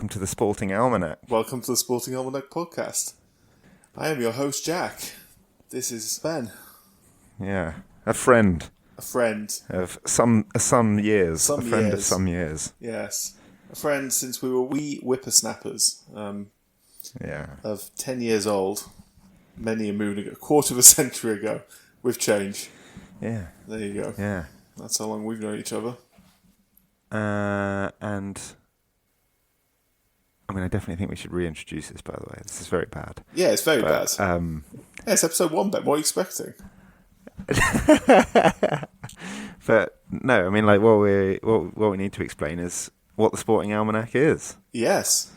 welcome to the Sporting Almanac. Welcome to the Sporting Almanac podcast. I am your host, Jack. This is Ben. Yeah, a friend. A friend. Of some years. A friend of some years. Yes. A friend since we were wee whippersnappers. Of 10 years old. Many a moon ago. A quarter of a century ago. With change. Yeah. There you go. Yeah. That's how long we've known each other. And I definitely think we should reintroduce this, by the way. This is very bad. Yeah, it's very bad. It's episode 1, Ben. What are you expecting? But no, what we need to explain is what the Sporting Almanac is. Yes.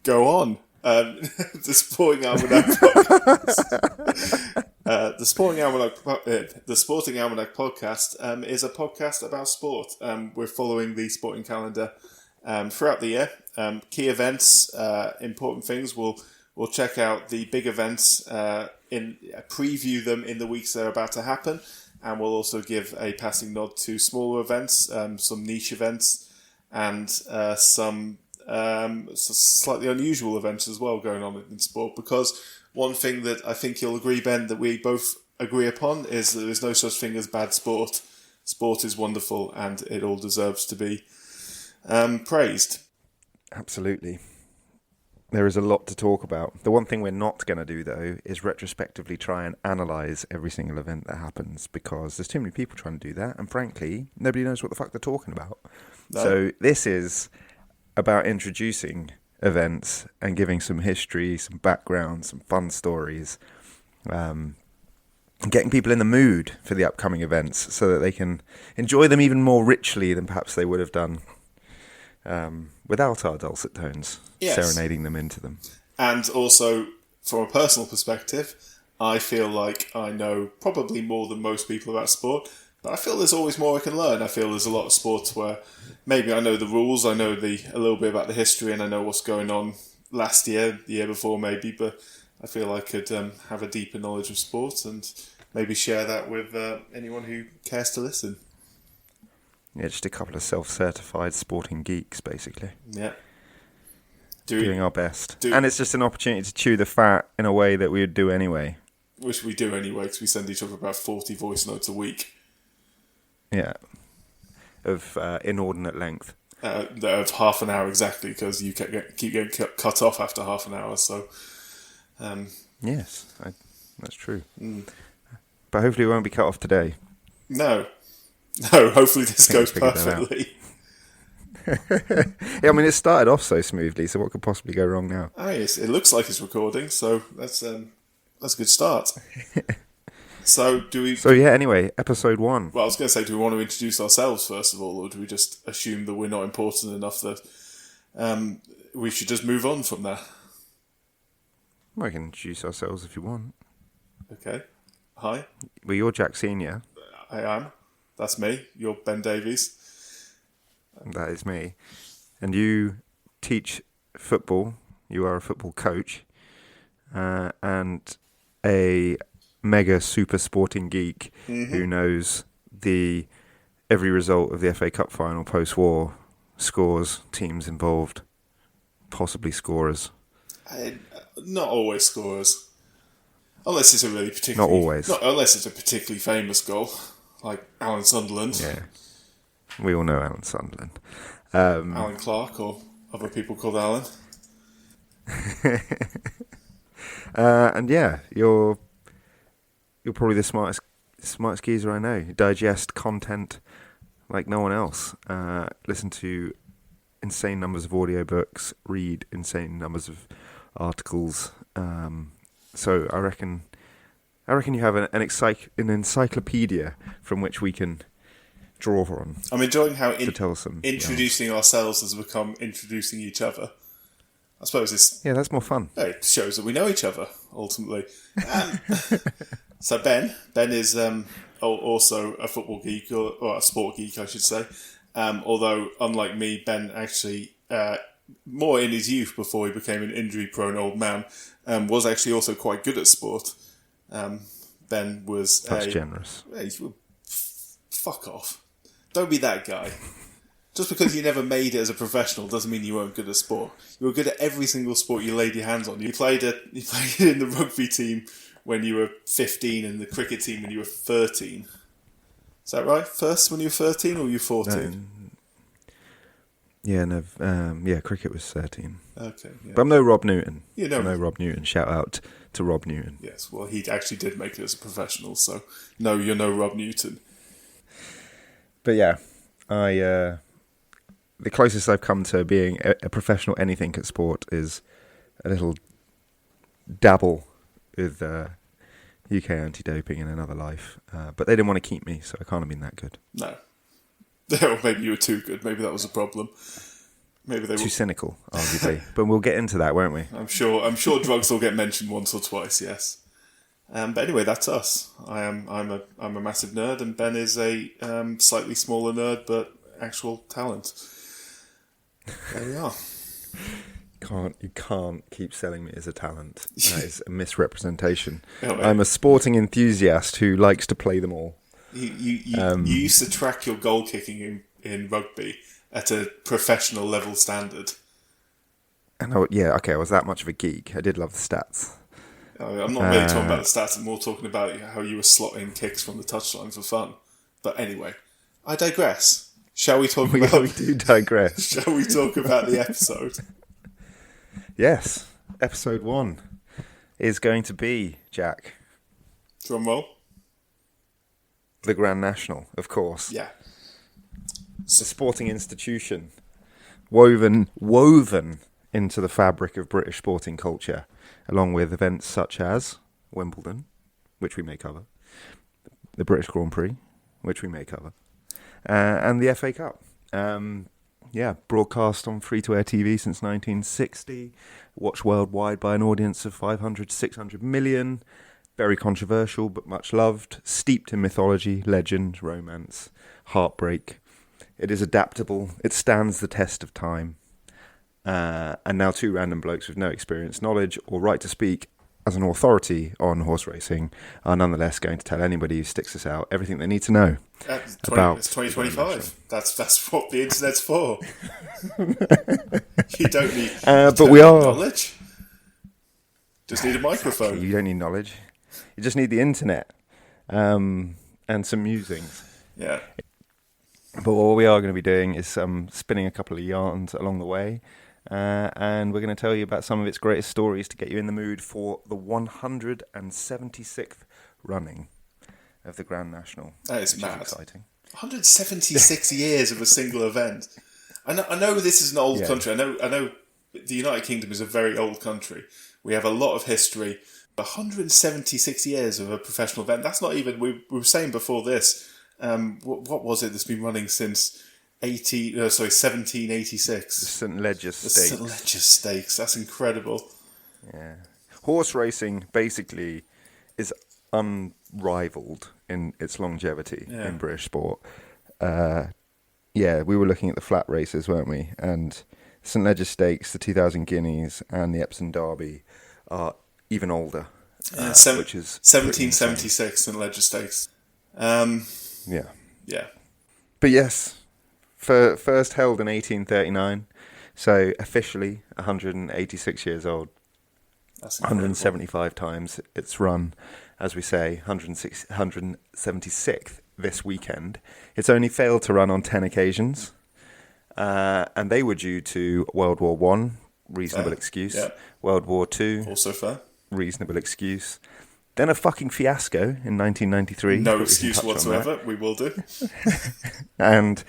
Go on. The Sporting Almanac podcast. The Sporting Almanac podcast is a podcast about sport. We're following the sporting calendar throughout the year. Key events, important things. We'll check out the big events, preview them in the weeks they're about to happen, and we'll also give a passing nod to smaller events, some niche events, and some slightly unusual events as well going on in sport. Because one thing that I think you'll agree, Ben, that we both agree upon is that there is no such thing as bad sport. Sport is wonderful, and it all deserves to be praised. Absolutely. There is a lot to talk about. The one thing we're not going to do, though, is retrospectively try and analyse every single event that happens, because there's too many people trying to do that, and frankly, nobody knows what the fuck they're talking about. No. So this is about introducing events and giving some history, some background, some fun stories, getting people in the mood for the upcoming events so that they can enjoy them even more richly than perhaps they would have done without our dulcet tones, serenading them into them. And also, from a personal perspective, I feel like I know probably more than most people about sport, but I feel there's always more I can learn. I feel there's a lot of sports where maybe I know the rules, I know a little bit about the history, and I know what's going on last year, the year before maybe, but I feel I could have a deeper knowledge of sport and maybe share that with anyone who cares to listen. Yeah, just a couple of self-certified sporting geeks, basically. Yeah. Doing our best. And it's just an opportunity to chew the fat in a way that we would do anyway. Which we do anyway, because we send each other about 40 voice notes a week. Yeah. Of inordinate length. Of half an hour exactly, because you keep getting cut off after half an hour, so... Yes, that's true. Mm. But hopefully it won't be cut off today. No, hopefully this goes perfectly. Yeah, it started off so smoothly, so what could possibly go wrong now? Yes, it looks like it's recording, so that's a good start. So anyway, episode 1. Well, I was going to say, do we want to introduce ourselves first of all, or do we just assume that we're not important enough that we should just move on from there? Well, we can introduce ourselves if you want. Okay. Hi. Well, you're Jack Senior. I am. That's me. You're Ben Davies. That is me. And you teach football. You are a football coach. And a mega super sporting geek who knows every result of the FA Cup final post-war, scores, teams involved, possibly scorers. Not always scorers. Unless it's a really particularly... Not always. Unless it's a particularly famous goal, like Alan Sunderland. Yeah. We all know Alan Sunderland. Alan Clark, or other people called Alan. And yeah, you're probably the smartest geezer I know. You digest content like no one else. Listen to insane numbers of audiobooks, read insane numbers of articles. So I reckon you have an encyclopedia from which we can draw on. I'm enjoying how introducing ourselves has become introducing each other. I suppose it's... Yeah, that's more fun. It shows that we know each other, ultimately. So Ben is also a football geek, or a sport geek, I should say. Although, unlike me, Ben actually... more in his youth, before he became an injury-prone old man, was actually also quite good at sport. Ben was That's generous. Fuck off. Don't be that guy. Just because you never made it as a professional doesn't mean you weren't good at sport. You were good at every single sport you laid your hands on. You played in the rugby team when you were 15 and the cricket team when you were 13. Is that right? First when you were 13 or were you 14? Cricket was 13. Okay. Yeah. But I'm no Rob Newton. I'm no Rob Newton. Shout out to Rob Newton. Yes, well, he actually did make it as a professional, so no, you're no Rob Newton. But yeah, the closest I've come to being a professional anything at sport is a little dabble with UK anti-doping in another life. But they didn't want to keep me, so I can't have been that good. No. Or maybe you were too good. Maybe that was a problem. Maybe they were too cynical, arguably. But we'll get into that, won't we? I'm sure drugs will get mentioned once or twice, yes. But anyway, that's us. I'm a massive nerd, and Ben is a slightly smaller nerd, but actual talent. There we are. You can't keep selling me as a talent. That is a misrepresentation. Yeah, I'm a sporting enthusiast who likes to play them all. You used to track your goal kicking in rugby at a professional level standard. And I was that much of a geek. I did love the stats. I'm not really talking about the stats. I'm more talking about how you were slotting kicks from the touchline for fun. But anyway, I digress. Shall we talk about... We do digress. Shall we talk about the episode? Yes. Episode 1 is going to be, Jack... Drum roll. The Grand National, of course. Yeah. The sporting institution woven into the fabric of British sporting culture, along with events such as Wimbledon, which we may cover, the British Grand Prix, which we may cover, and the FA Cup. Broadcast on free-to-air TV since 1960, watched worldwide by an audience of 500 600 million, very controversial but much loved, steeped in mythology, legend, romance, heartbreak. It is adaptable, it stands the test of time. And now two random blokes with no experience, knowledge, or right to speak as an authority on horse racing are nonetheless going to tell anybody who sticks this out everything they need to know about... It's 2025. That's what the internet's for. You don't need knowledge. Just need a microphone. Exactly. You don't need knowledge. You just need the internet and some musings. Yeah. But what we are going to be doing is spinning a couple of yarns along the way, and we're going to tell you about some of its greatest stories to get you in the mood for the 176th running of the Grand National. That is mad. Exciting. 176 years of a single event. I know this is an old country. I know the United Kingdom is a very old country. We have a lot of history. 176 years of a professional event. That's not even... We were saying before this... what was it that's been running since 1786? The St. Leger Stakes. The St. Leger Stakes. That's incredible. Yeah. Horse racing basically is unrivaled in its longevity in British sport. We were looking at the flat races, weren't we? And St. Leger Stakes, the 2,000 Guineas, and the Epsom Derby are even older. Which is 1776 St. Leger Stakes. Yeah. Yeah. But yes, first held in 1839, so officially 186 years old. That's incredible. 175 times it's run, as we say, 176th this weekend. It's only failed to run on 10 occasions, and they were due to World War One, reasonable excuse. Yeah. World War Two, also fair. Reasonable excuse. Then a fucking fiasco in 1993. No excuse whatsoever. We will do. And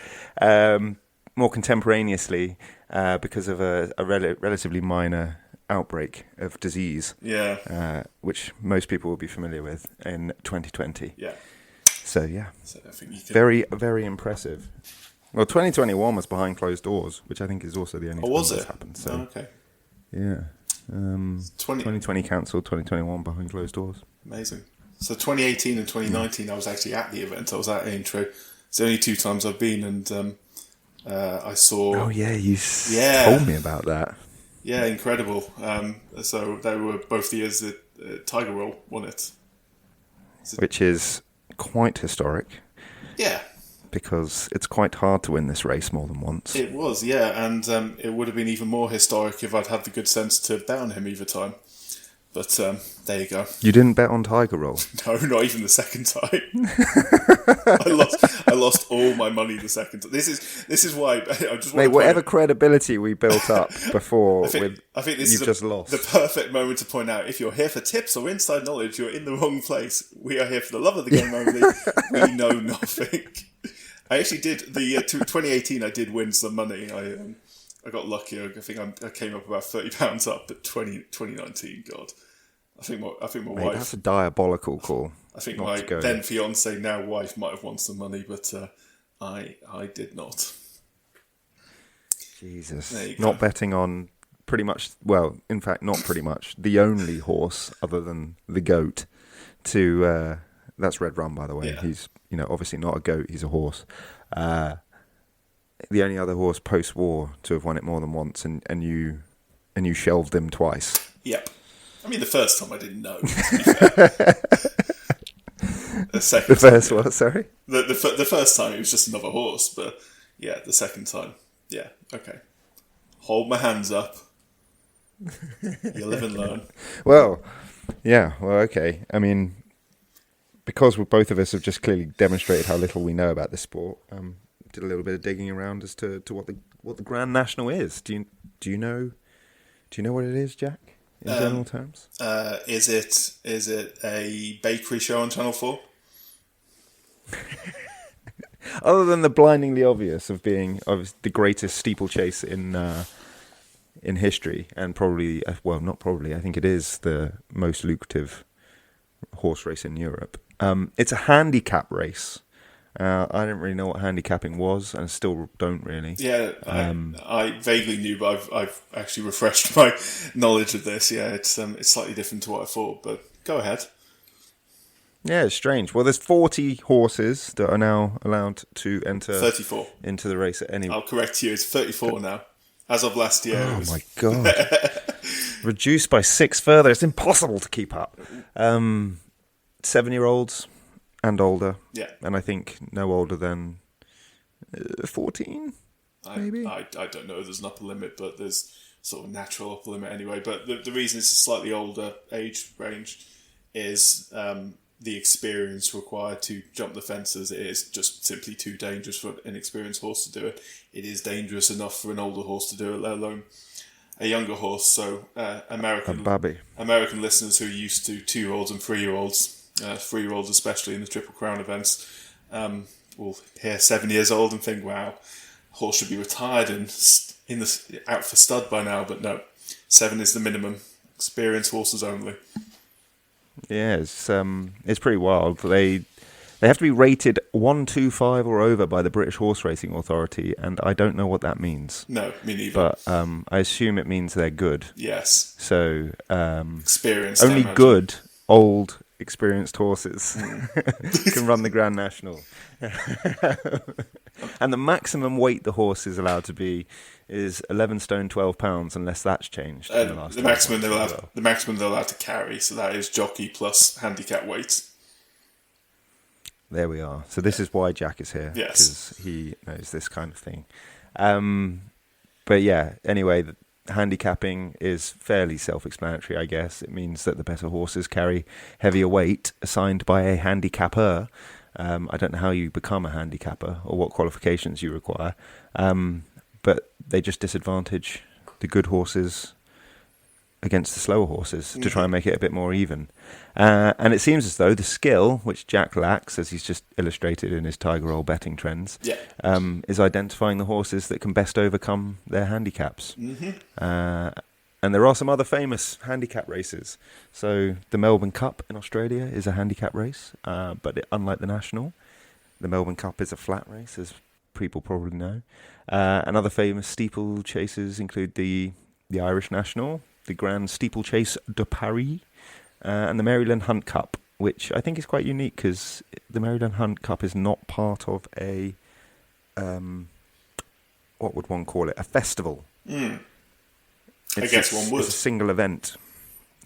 more contemporaneously, because of a relatively minor outbreak of disease, which most people will be familiar with, in 2020. Yeah. So I think you can... very, very impressive. Well, 2021 was behind closed doors, which I think is also the only time that's happened. So, okay. Yeah. 2020 cancelled, 2021 behind closed doors. Amazing. So 2018 and 2019, I was actually at the event. I was at Aintree. It's the only two times I've been, and I saw... Oh, yeah, you told me about that. Yeah, incredible. So they were both the years that Tiger Roll won it. Which is quite historic. Yeah. because it's quite hard to win this race more than once. It was, yeah, and it would have been even more historic if I'd had the good sense to bet on him either time. But there you go. You didn't bet on Tiger Roll? No, not even the second time. I lost all my money the second time. This is why I just. Mate, whatever credibility we built up before, I think this you've is just lost. The perfect moment to point out: if you're here for tips or inside knowledge, you're in the wrong place. We are here for the love of the game only. We know nothing. I actually did 2018. I did win some money. I got lucky. I think I came up about £30 up. But 2019, God, I think my Mate, wife. that's a diabolical call. I think my then fiance, now wife, might have won some money, but I did not. Jesus, not betting on pretty much. Well, in fact, not pretty much the only horse other than the goat. That's Red Rum, by the way. Yeah. He's obviously not a goat. He's a horse. The only other horse post-war to have won it more than once, and you shelved him twice. Yep. I mean, the first time I didn't know. To be fair. The first time, what? Sorry. The first time it was just another horse, but yeah, the second time, yeah, okay. Hold my hands up. You live and learn. Well, okay. I mean, because both of us have just clearly demonstrated how little we know about this sport. Did a little bit of digging around as to what the Grand National is. Do you know what it is, Jack? In general terms, is it a bakery show on Channel 4? Other than the blindingly obvious of being the greatest steeplechase in history, and probably, not probably, I think it is the most lucrative horse race in Europe. It's a handicap race. I didn't really know what handicapping was, and still don't really. Yeah, I vaguely knew, but I've actually refreshed my knowledge of this. Yeah, it's slightly different to what I thought, but go ahead. Yeah, it's strange. Well, there's 40 horses that are now allowed to enter 34 into the race at any. I'll correct you. It's 34 now. As of last year. Oh my god! Reduced by 6 further. It's impossible to keep up. 7-year-olds. And older, yeah, and I think no older than 14, maybe. I don't know. There's an upper limit, but there's sort of a natural upper limit anyway. But the reason it's a slightly older age range is the experience required to jump the fences. It is just simply too dangerous for an inexperienced horse to do it. It is dangerous enough for an older horse to do it, let alone a younger horse. So American listeners who are used to 2-year-olds and 3-year-olds. 3-year-olds, especially in the Triple Crown events, will hear 7 years old and think, "Wow, horse should be retired and out for stud by now." But no, 7 is the minimum. Experienced horses only. Yeah, it's pretty wild. They have to be rated 1, 2, 5 or over by the British Horse Racing Authority, and I don't know what that means. No, me neither. But I assume it means they're good. Yes. So experienced. Only good old. Experienced horses can run the Grand National. And the maximum weight the horse is allowed to be is 11 stone 12 pounds, unless that's changed in the last the maximum they're allowed to carry, so that is jockey plus handicap weight. There we are. So this is why Jack is here, because he knows this kind of thing. But yeah, anyway, handicapping is fairly self-explanatory, I guess. It means that the better horses carry heavier weight assigned by a handicapper. I don't know how you become a handicapper or what qualifications you require, but they just disadvantage the good horses against the slower horses to try and make it a bit more even. And it seems as though the skill, which Jack lacks, as he's just illustrated in his Tiger Roll betting trends, is identifying the horses that can best overcome their handicaps. And there are some other famous handicap races. So the Melbourne Cup in Australia is a handicap race, but unlike the National, the Melbourne Cup is a flat race, as people probably know. And other famous steeplechases include the Irish National, the Grand Steeplechase de Paris, and the Maryland Hunt Cup, which I think is quite unique because the Maryland Hunt Cup is not part of a, what would one call it, a festival. I guess one would. It's a single event.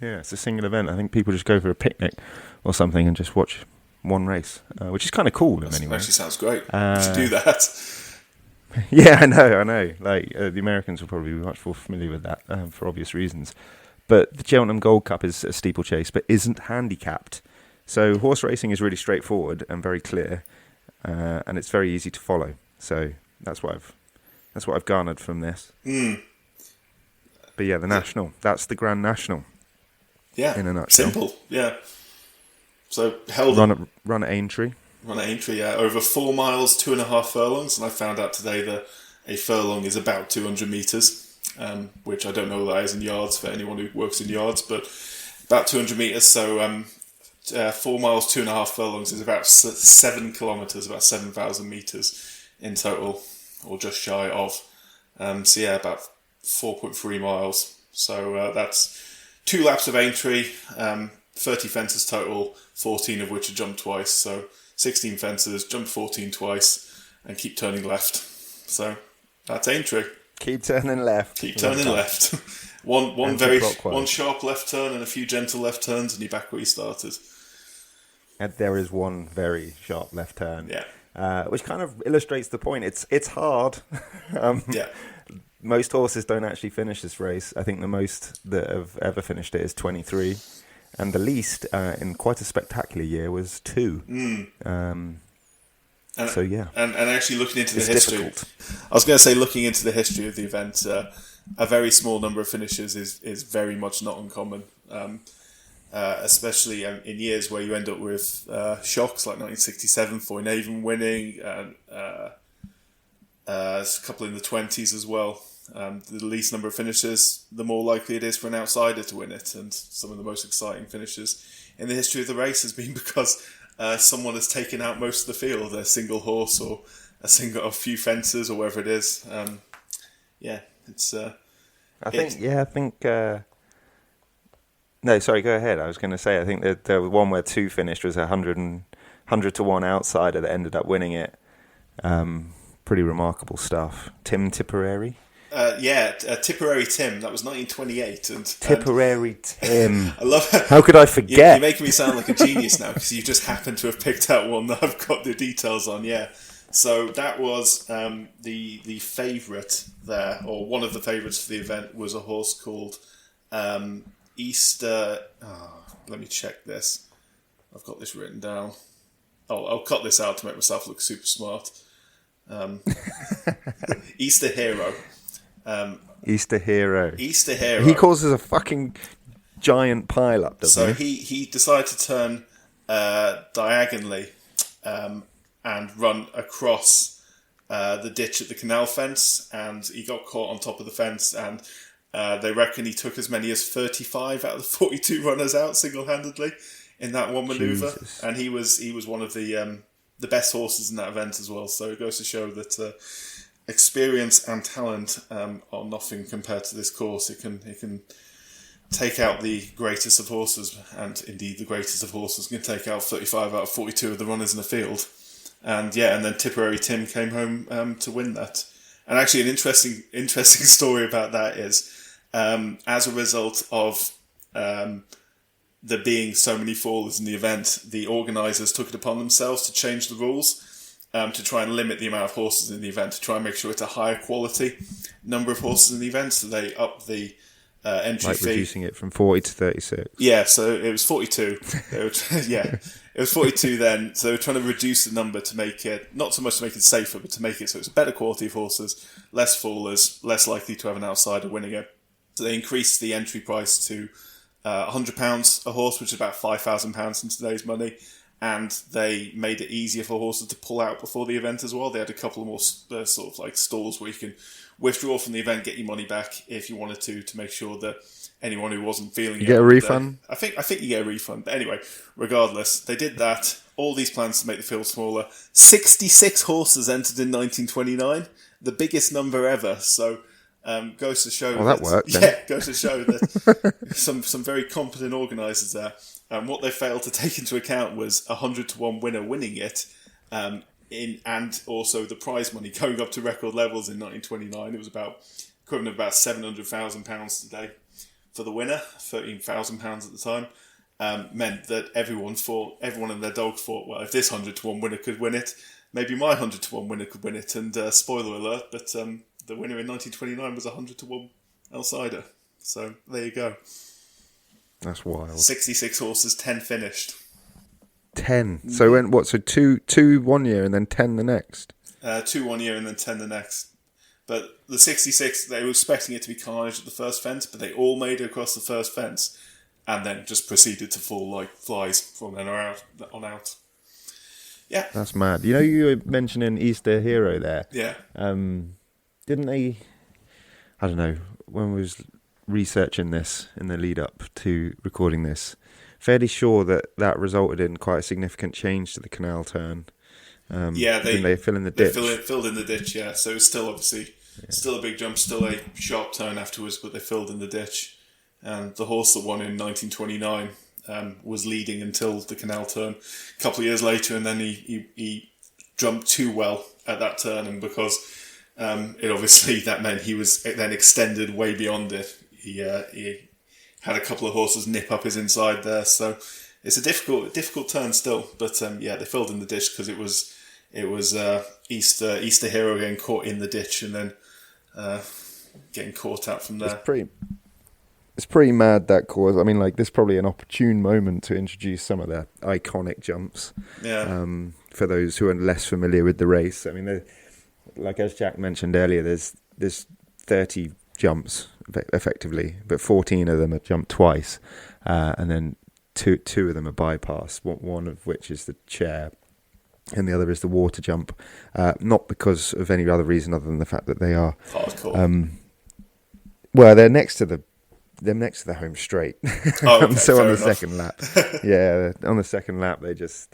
Yeah, it's a single event. I think people just go for a picnic or something and just watch one race, which is kind of cool in many ways. Actually sounds great. We should do that. Yeah, I know. Like the Americans will probably be much more familiar with that for obvious reasons. But the Cheltenham Gold Cup is a steeplechase, but isn't handicapped. So horse racing is really straightforward and very clear, and it's very easy to follow. So that's what I've garnered from this. Mm. But yeah, the national. That's the Grand National. Yeah, in a nutshell. simple. Yeah. So held run at Aintree. Run at Aintree, yeah, over 4 miles, 2.5 furlongs, and I found out today that a furlong is about 200 metres, which I don't know what that is in yards for anyone who works in yards, but about 200 metres. So 4 miles, 2.5 furlongs is about 7 kilometres, about 7,000 metres in total, or just shy of. So yeah, about 4.3 miles. So that's 2 laps of Aintree, 30 fences total, 14 of which are jumped twice. So 16 fences, jump 14 twice, and keep turning left. So that's Aintree. Keep turning left. Keep turning left. one sharp left turn and a few gentle left turns, and you're back where you started. And there is one very sharp left turn. Yeah. Which kind of illustrates the point. It's hard. Yeah. Most horses don't actually finish this race. I think the most that have ever finished it is 23. And the least, in quite a spectacular year, was 2. So, yeah. And actually looking into the it's history... difficult. I was going to say, looking into the history of the event, a very small number of finishes is very much not uncommon. Especially in years where you end up with shocks like 1967, Foynaven winning, a couple in the 20s as well. The least number of finishes, the more likely it is for an outsider to win it. And some of the most exciting finishes in the history of the race has been because someone has taken out most of the field, a single horse or a few fences or wherever it is. It's. I think. No, sorry, go ahead. I was going to say, I think that the one where 2 finished was 100 to 1 outsider that ended up winning it. Pretty remarkable stuff. Tim Tipperary. Tipperary Tim. That was 1928. Tipperary Tim. I love it. How could I forget? You're making me sound like a genius now because you just happened to have picked out one that I've got the details on. Yeah. So that was the favourite there, or one of the favourites for the event was a horse called Easter. Let me check this. I've got this written down. I'll cut this out to make myself look super smart. Easter Hero. Easter Hero. Easter Hero. He causes a fucking giant pile up, doesn't he? So he decided to turn diagonally and run across the ditch at the canal fence, and he got caught on top of the fence, and they reckon he took as many as 35 out of the 42 runners out single-handedly in that one manoeuvre. Jesus. And he was one of the best horses in that event as well. So it goes to show that experience and talent are nothing compared to this course. It can take out the greatest of horses, and indeed the greatest of horses can take out 35 out of 42 of the runners in the field. And then Tipperary Tim came home to win that. And actually, an interesting story about that is, as a result of there being so many fallers in the event, the organisers took it upon themselves to change the rules to try and limit the amount of horses in the event, to try and make sure it's a higher quality number of horses in the event. So they upped the entry fee. Reducing it from 40 to 36. Yeah, so it was 42. It was 42 then. So they were trying to reduce the number to make it, not so much to make it safer, but to make it so it's a better quality of horses, less fallers, less likely to have an outsider winning it. So they increased the entry price to £100 a horse, which is about £5,000 in today's money. And they made it easier for horses to pull out before the event as well. They had a couple of more sort of like stalls where you can withdraw from the event, get your money back if you wanted to make sure that anyone who wasn't feeling it. You get a refund? I think you get a refund. But anyway, regardless, they did that. All these plans to make the field smaller. 66 horses entered in 1929, the biggest number ever. So goes to show that worked. Then. Yeah, goes to show that some very competent organisers there. And what they failed to take into account was 100 to 1 winner winning it, and also the prize money going up to record levels in 1929. It was equivalent of about £700,000 today for the winner, £13,000 at the time. meant that everyone and their dog thought, well, if this 100-to-1 winner could win it, maybe my 100-to-1 winner could win it. And spoiler alert, but the winner in 1929 was a 100-to-1 outsider. So there you go. That's wild. 66 horses, 10 finished. 10. So when what? So two 1 year and then 10 the next. 2 1 year and then 10 the next. But the 66, they were expecting it to be carnage at the first fence, but they all made it across the first fence, and then just proceeded to fall like flies from then on out. Yeah, that's mad. You know, you were mentioning Easter Hero there. Yeah. Didn't they? I don't know. When I was researching this in the lead up to recording this, fairly sure that resulted in quite a significant change to the canal turn. They fill in the ditch. They filled in the ditch, yeah. So it's still obviously still a big jump, still a sharp turn afterwards, but they filled in the ditch. And the horse that won in 1929 was leading until the canal turn a couple of years later, and then he jumped too well at that turn, and because it obviously that meant he was then extended way beyond it. He had a couple of horses nip up his inside there, so it's a difficult turn still. But they filled in the ditch because it was Easter Hero getting caught in the ditch and then getting caught out from there. It's pretty mad, that cause. I mean, like, this is probably an opportune moment to introduce some of the iconic jumps. Yeah. For those who are less familiar with the race. I mean, like as Jack mentioned earlier, there's 30 jumps effectively, but 14 of them are jumped twice, and then two of them are bypassed. One of which is the chair, and the other is the water jump. Not because of any other reason other than the fact that they are hardcore. They're next to the home straight. Oh, okay, so on the enough. second lap, on the second lap they just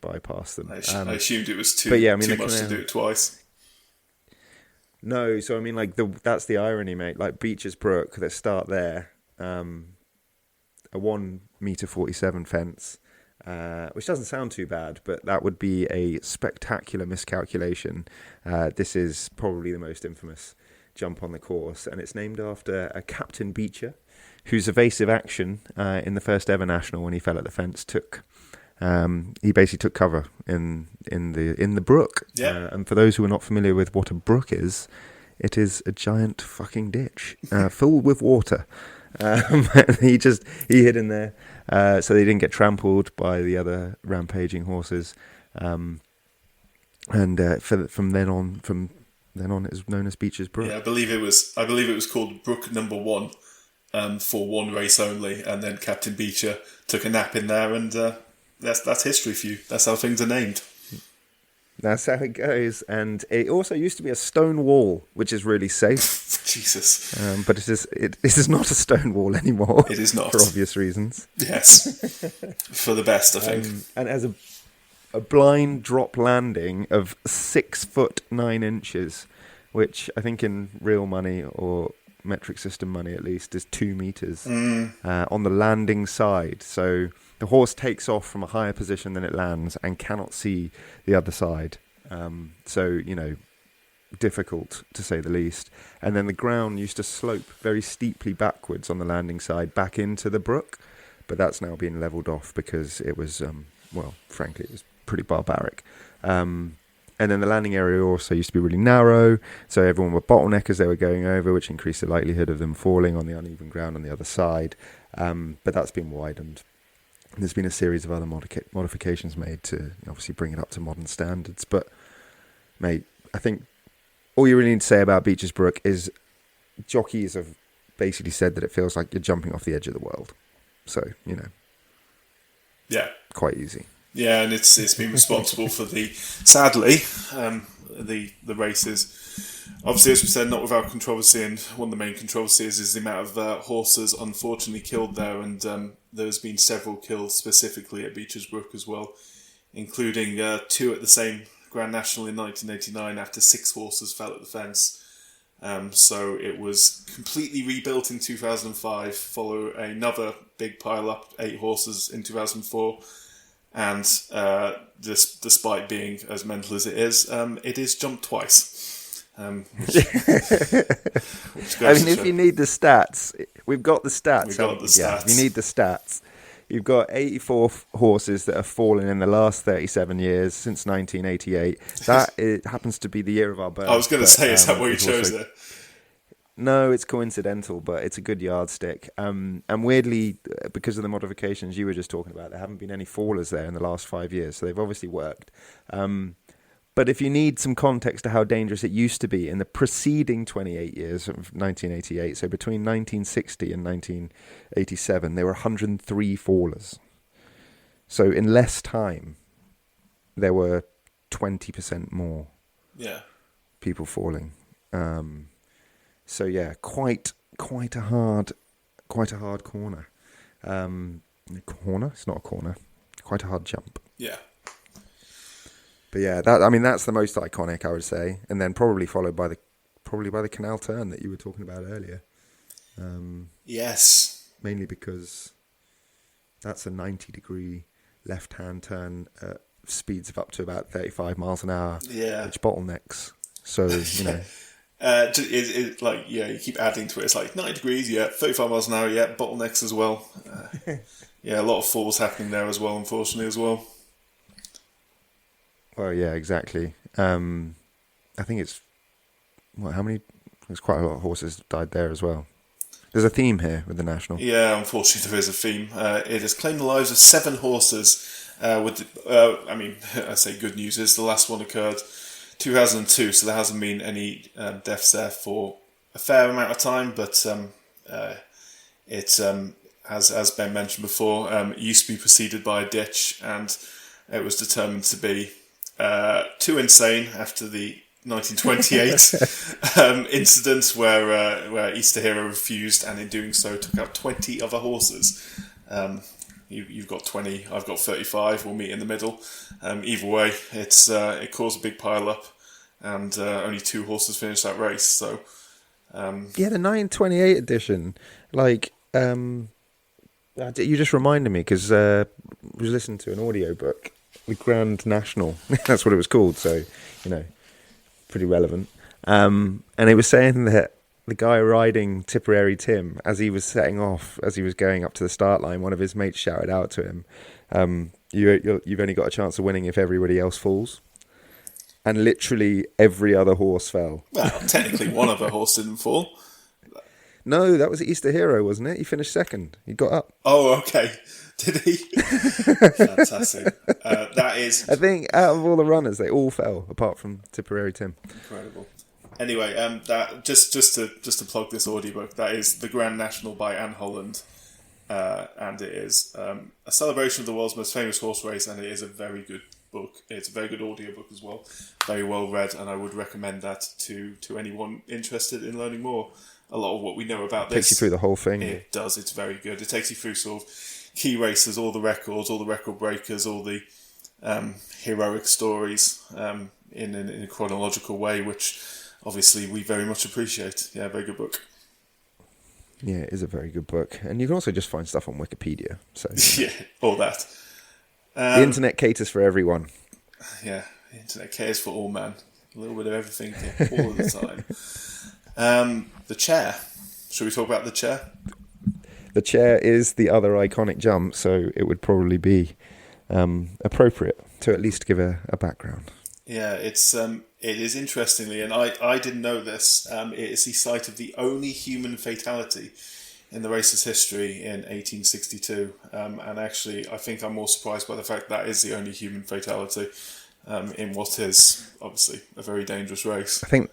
bypass them. I assumed it was too much to do it twice. No, so I mean, like, that's the irony, mate. Like Beecher's Brook, that start there, a 1 meter 47 fence, which doesn't sound too bad, but that would be a spectacular miscalculation. This is probably the most infamous jump on the course, and it's named after a Captain Beecher, whose evasive action in the first ever national when he fell at the fence he basically took cover in the brook. Yeah. And for those who are not familiar with what a brook is, it is a giant fucking ditch filled with water. He hid in there so they didn't get trampled by the other rampaging horses. And from then on, it was known as Beecher's Brook. Yeah, I believe it was called Brook Number 1 for one race only, and then Captain Beecher took a nap in there, and that's history for you. That's how things are named. That's how it goes. And it also used to be a stone wall, which is really safe. Jesus. But it is not a stone wall anymore. It is not. For obvious reasons. Yes. For the best, I think. And it has a blind drop landing of 6 foot 9 inches, which I think in real money, or metric system money at least, is 2 meters on the landing side. So the horse takes off from a higher position than it lands and cannot see the other side. So, difficult to say the least. And then the ground used to slope very steeply backwards on the landing side back into the brook, but that's now been leveled off because it was, frankly, it was pretty barbaric. And then the landing area also used to be really narrow, so everyone were bottleneck as they were going over, which increased the likelihood of them falling on the uneven ground on the other side. But that's been widened. There's been a series of other modifications made to obviously bring it up to modern standards. But, mate, I think all you really need to say about Beecher's Brook is jockeys have basically said that it feels like you're jumping off the edge of the world. So, yeah, quite easy. Yeah, and it's been responsible for sadly, the races. Obviously, as we said, not without controversy, and one of the main controversies is the amount of horses unfortunately killed there, and there's been several killed specifically at Beecher's Brook as well, including 2 at the same Grand National in 1989 after 6 horses fell at the fence. So it was completely rebuilt in 2005, follow another big pile-up, 8 horses in 2004, and despite being as mental as it is jumped twice. Which I mean, if you need the stats, we've got the stats. We've got the stats. Yeah, you need the stats. You've got 84 horses that have fallen in the last 37 years since 1988. It happens to be the year of our birth. I was going to say, is that why you chose it? No, it's coincidental, but it's a good yardstick. And weirdly, because of the modifications you were just talking about, there haven't been any fallers there in the last 5 years, so they've obviously worked. But if you need some context to how dangerous it used to be in the preceding 28 years of 1988, so between 1960 and 1987, there were 103 fallers. So in less time, there were 20% more people falling. So yeah, quite a hard corner. Corner? It's not a corner. Quite a hard jump. Yeah. But yeah, that's the most iconic, I would say, and then probably followed by the canal turn that you were talking about earlier. Yes. Mainly because that's a 90-degree left-hand turn at speeds of up to about 35 miles an hour. Yeah. Which bottlenecks. So you know. You keep adding to it. It's like 90 degrees, 35 miles an hour, bottlenecks as well. A lot of falls happening there as well, unfortunately, as well. Well, yeah, exactly. I think it's how many? There's quite a lot of horses died there as well. There's a theme here with the National. Yeah, unfortunately, there is a theme. It has claimed the lives of 7 horses. I say good news is the last one occurred 2002, so there hasn't been any deaths there for a fair amount of time. But as Ben mentioned before, it used to be preceded by a ditch, and it was determined to be too insane after the 1928 incident where Easter Hero refused, and in doing so took out 20 other horses. You've got 20, I've got 35. We'll meet in the middle. Either way, it caused a big pile up, and only 2 horses finished that race. So the 1928 edition, you just reminded me because I was listening to an audiobook, the Grand National. That's what it was called. So pretty relevant. And it was saying that the guy riding Tipperary Tim, as he was setting off, as he was going up to the start line, one of his mates shouted out to him, you've only got a chance of winning if everybody else falls. And literally every other horse fell. Well, technically one other horse didn't fall. No, that was Easter Hero, wasn't it? He finished second. He got up. Oh, okay. Did he? Fantastic. That is... I think out of all the runners, they all fell, apart from Tipperary Tim. Incredible. Anyway, that just to plug this audiobook, that is The Grand National by Anne Holland, and it is a celebration of the world's most famous horse race, and it is a very good book. It's a very good audiobook as well, very well read, and I would recommend that to anyone interested in learning more. A lot of what we know about this takes you through the whole thing. It does. It's very good. It takes you through sort of key races, all the records, all the record breakers, all the heroic stories in a chronological way, which obviously we very much appreciate. Yeah, very good book. Yeah, it is a very good book. And you can also just find stuff on Wikipedia. So yeah, all that. The internet caters for everyone. Yeah, the internet cares for all, man. A little bit of everything all of the time. The chair. Should we talk about the chair? The chair is the other iconic jump, so it would probably be appropriate to at least give a background. Yeah, it is interestingly, and I didn't know this, it is the site of the only human fatality in the race's history in 1862. And actually, I think I'm more surprised by the fact that is the only human fatality in what is obviously a very dangerous race. I think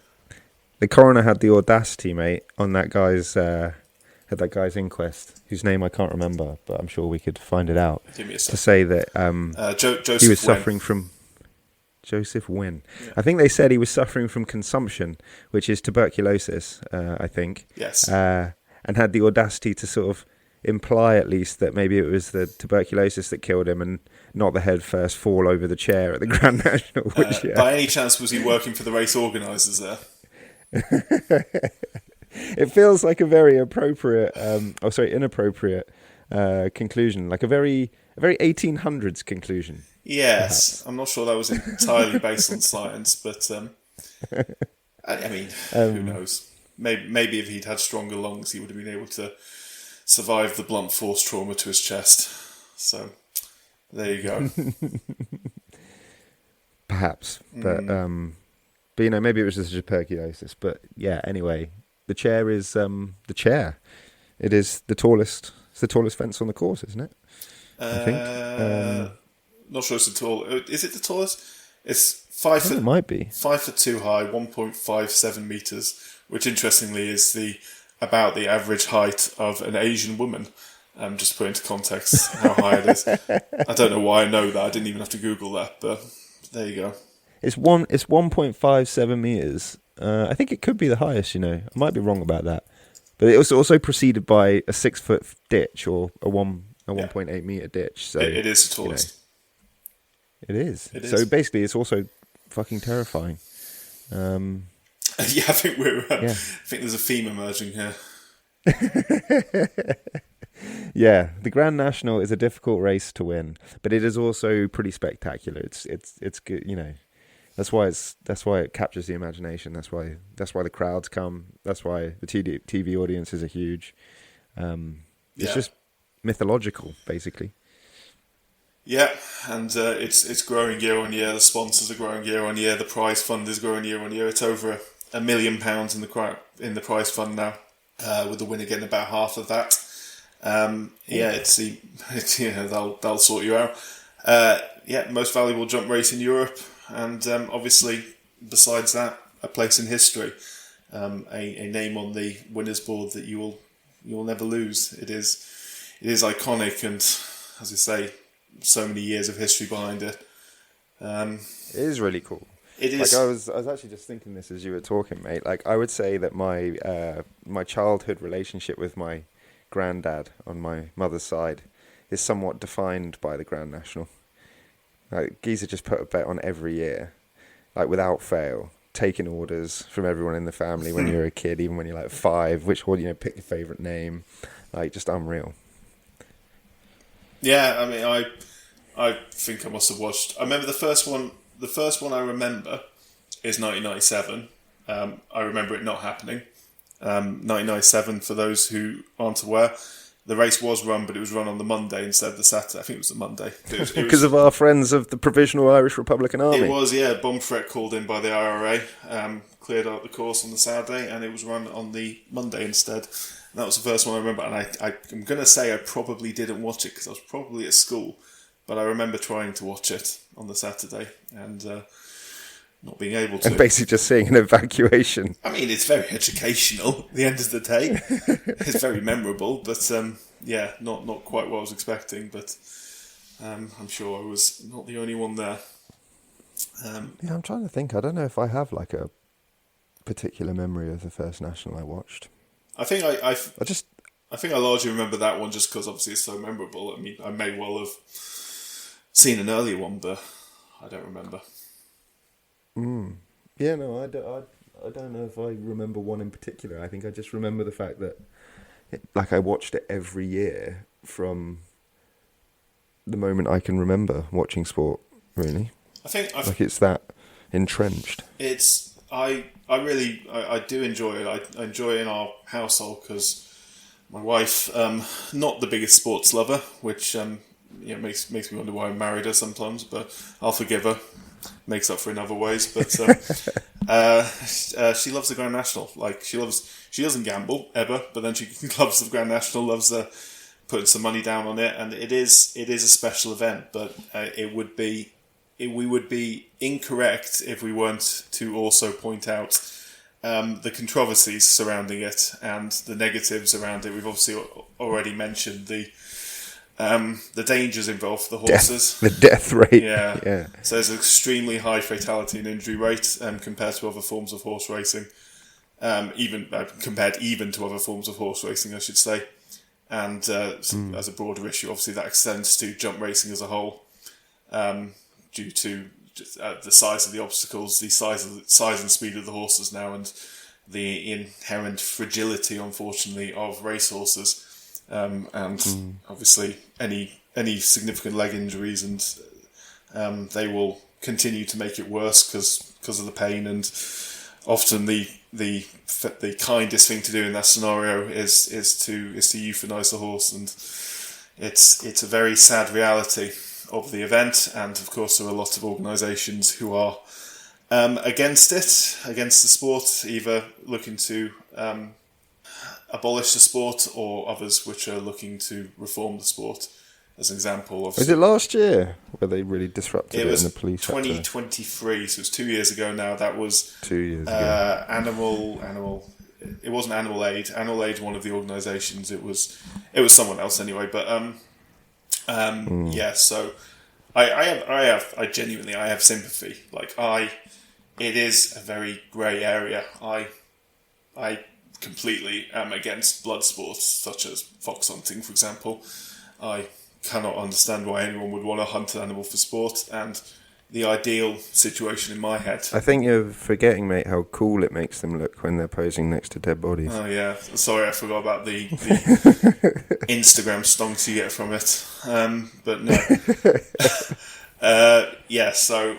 the coroner had the audacity, mate, on that guy's inquest, whose name I can't remember, but I'm sure we could find it out, to say that he was suffering from... Joseph Wynne. Yeah. I think they said he was suffering from consumption, which is tuberculosis, I think. Yes. And had the audacity to sort of imply at least that maybe it was the tuberculosis that killed him and not the head first fall over the chair at the Grand National. Which, by any chance was he working for the race organisers there? It feels like a very inappropriate conclusion, like a very 1800s conclusion. Yes, perhaps. I'm not sure that was entirely based on science, but I mean, who knows? Maybe if he'd had stronger lungs, he would have been able to survive the blunt force trauma to his chest. So there you go. Perhaps, but maybe it was just tuberculosis. But yeah, anyway, the chair is the chair. It is the tallest. It's the tallest fence on the course, isn't it? I think. Not sure it's the tall. Is it the tallest? It's 5 foot. It might be 5'2" high, 1.57 meters, which interestingly is about the average height of an Asian woman. Just to put into context how high it is. I don't know why I know that. I didn't even have to Google that, but there you go. It's 1.57 meters. I think it could be the highest. I might be wrong about that, but it was also preceded by a 6 foot ditch or a 1.8 meter ditch. So it is the tallest. It is. So basically, it's also fucking terrifying. Yeah, I think I think there's a theme emerging here. Yeah, the Grand National is a difficult race to win, but it is also pretty spectacular. It's good. That's why it captures the imagination. That's why the crowds come. That's why the TV audiences are huge. It's just mythological, basically. Yeah, and it's growing year on year. The sponsors are growing year on year. The prize fund is growing year on year. It's over £1 million in the prize fund now, with the winner getting about half of that. They'll sort you out. Most valuable jump race in Europe, and obviously, besides that, a place in history, a name on the winners' board that you will never lose. It is iconic, and as I say, so many years of history behind it. It is really cool. It is. Like I was actually just thinking this as you were talking, mate. Like I would say that my childhood relationship with my granddad on my mother's side is somewhat defined by the Grand National. Like Geezer just put a bet on every year, like without fail, taking orders from everyone in the family when you're a kid, even when you're like 5. Which one, pick your favourite name, like just unreal. Yeah, I mean, I think I must have watched. I remember the first one. The first one I remember is 1997. I remember it not happening. 1997, for those who aren't aware, the race was run, but it was run on the Monday instead of the Saturday. I think it was the Monday. Because of our friends of the Provisional Irish Republican Army. It was, yeah. Bomb threat called in by the IRA, cleared out the course on the Saturday, and it was run on the Monday instead. And that was the first one I remember, and I'm going to say I probably didn't watch it because I was probably at school, but I remember trying to watch it on the Saturday and not being able to. And basically just seeing an evacuation. I mean, it's very educational at the end of the day. It's very memorable, but not quite what I was expecting, but I'm sure I was not the only one there. I'm trying to think. I don't know if I have like a particular memory of the first National I watched. I think I think I largely remember that one just because obviously it's so memorable. I mean, I may well have seen an earlier one, but I don't remember. Yeah, no, I don't know if I remember one in particular. I think I just remember the fact that, I watched it every year from the moment I can remember watching sport. Really, I think it's that entrenched. I do enjoy it. I enjoy it in our household because my wife, not the biggest sports lover, which makes me wonder why I married her sometimes, but I'll forgive her. Makes up for in other ways, but she loves the Grand National. Like she doesn't gamble ever, but then she loves the Grand National. Loves putting some money down on it, and it is a special event. But we would be incorrect if we weren't to also point out the controversies surrounding it and the negatives around it. We've obviously already mentioned the dangers involved for the horses. The death rate. Yeah. So there's an extremely high fatality and injury rate compared to other forms of horse racing. Compared to other forms of horse racing, I should say. And as a broader issue, obviously that extends to jump racing as a whole, due to the size of the obstacles, the size and speed of the horses now, and the inherent fragility, unfortunately, of racehorses. Obviously any significant leg injuries, and they will continue to make it worse because of the pain, and often the kindest thing to do in that scenario is to euthanize the horse, and it's a very sad reality of the event, and of course there are a lot of organisations who are against it, against the sport, either looking to abolish the sport, or others which are looking to reform the sport. As an example of, was it last year where they really disrupted it, was and the police 2023, so it's 2 years ago now. That was 2 years ago. Animal. It wasn't Animal Aid. Animal Aid, one of the organisations. It was someone else anyway. But yeah. So I genuinely have sympathy. Like it is a very grey area. I completely am against blood sports such as fox hunting, for example. I cannot understand why anyone would want to hunt an animal for sport, and the ideal situation in my head. I think you're forgetting, mate, how cool it makes them look when they're posing next to dead bodies. Oh yeah, sorry, I forgot about the Instagram stonks you get from it. But no, yeah. So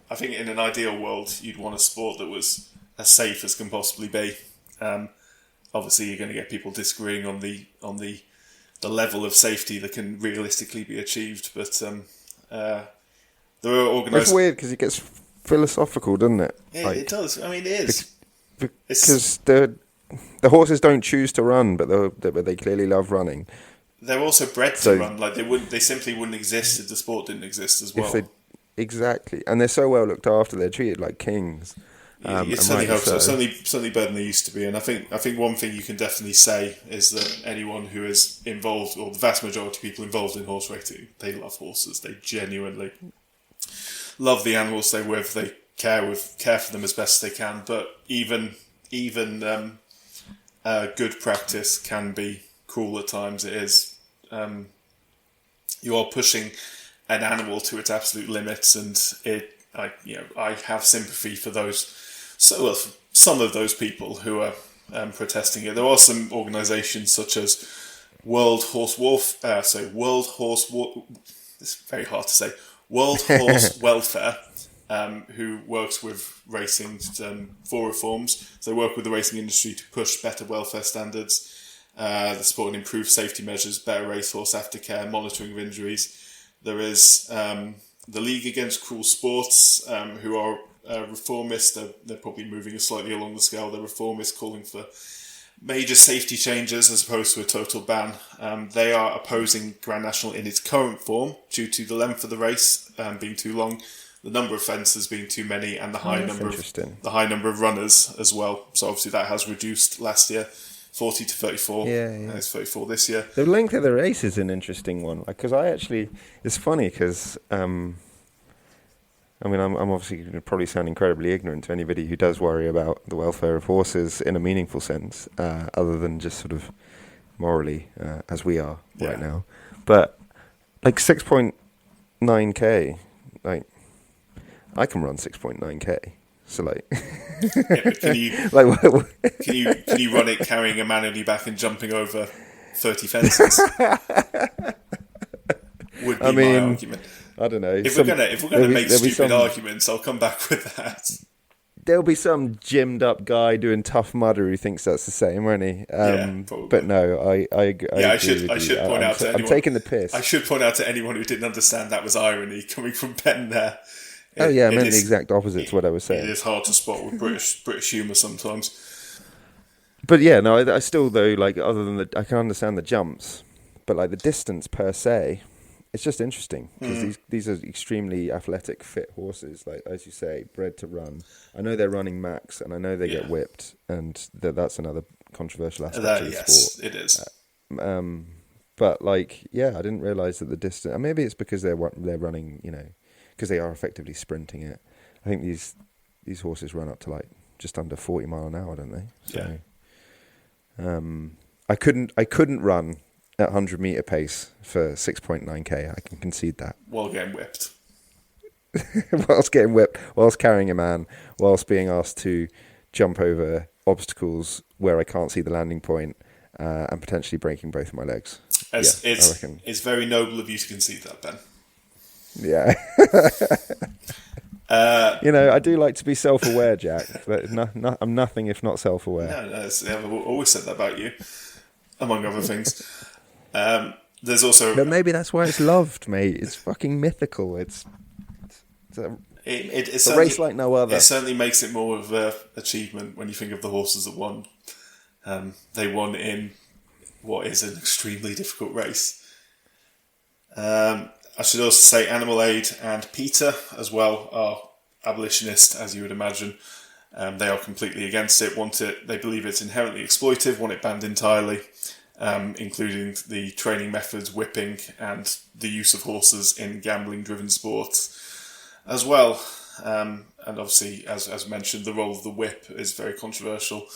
I think in an ideal world, you'd want a sport that was as safe as can possibly be. Obviously, you're going to get people disagreeing on the level of safety that can realistically be achieved, but there are organised. It's weird because it gets philosophical, doesn't it? Yeah, it does. I mean, it is because the horses don't choose to run, but they clearly love running. They're also bred to run. Like they simply wouldn't exist if the sport didn't exist as well. Exactly, and they're so well looked after. They're treated like kings. You certainly hope so. Certainly better than they used to be. And I think one thing you can definitely say is that anyone who is involved, or the vast majority of people involved in horse racing, they love horses. They genuinely love the animals they're with. They care for them as best they can. But even good practice can be cruel at times. It is. You are pushing an animal to its absolute limits, and I have sympathy for those. So some of those people who are protesting it. There are some organisations such as World Horse It's very hard to say. World Horse Welfare, who works with racing for reforms. So they work with the racing industry to push better welfare standards, the sport and improve safety measures, better racehorse aftercare, monitoring of injuries. There is the League Against Cruel Sports, who are reformist. They're probably moving slightly along the scale. They're reformist, calling for major safety changes as opposed to a total ban. They are opposing Grand National in its current form due to the length of the race being too long, the number of fences being too many, and the high number of runners as well. So obviously that has reduced last year, 40 to 34. And it's 34 this year. The length of the race is an interesting one, because it's funny because I'm obviously going to probably sound incredibly ignorant to anybody who does worry about the welfare of horses in a meaningful sense, other than just sort of morally, as we are right now. But like 6.9k, like I can run 6.9k. So like, but can you can you run it carrying a man on your back and jumping over 30 fences? Would be my argument. I don't know. If we're gonna make stupid arguments, I'll come back with that. There'll be some gymmed up guy doing Tough Mudder who thinks that's the same, won't he? Probably. But no, I should point out to anyone. I'm taking the piss. I should point out to anyone who didn't understand that was irony coming from Ben there. I meant the exact opposite to what I was saying. It is hard to spot with British humour sometimes. But yeah, no, I still though, like, other than I can understand the jumps, but like the distance per se, it's just interesting because these are extremely athletic, fit horses, like as you say, bred to run. I know they're running max, and I know they get whipped, and that's another controversial aspect of the sport. Yes, it is. But like, I didn't realise that the distance. And maybe it's because they're running, because they are effectively sprinting it. I think these horses run up to like just under 40 mile an hour, don't they? So, I couldn't run at 100 metre pace for 6.9k. I can concede that. While getting whipped. Whilst carrying a man, whilst being asked to jump over obstacles where I can't see the landing point, and potentially breaking both of my legs. I reckon. It's very noble of you to concede that, Ben. Yeah. I do like to be self-aware, Jack, but I'm nothing if not self-aware. No, I've always said that about you, among other things. There's also... But maybe that's why it's loved, mate. It's fucking mythical. It's a race like no other. It certainly makes it more of an achievement when you think of the horses that won. They won in what is an extremely difficult race. I should also say Animal Aid and PETA as well are abolitionist, as you would imagine. They are completely against it. They believe it's inherently exploitive, want it banned entirely, including the training methods, whipping, and the use of horses in gambling-driven sports as well. And obviously, as mentioned, the role of the whip is very controversial.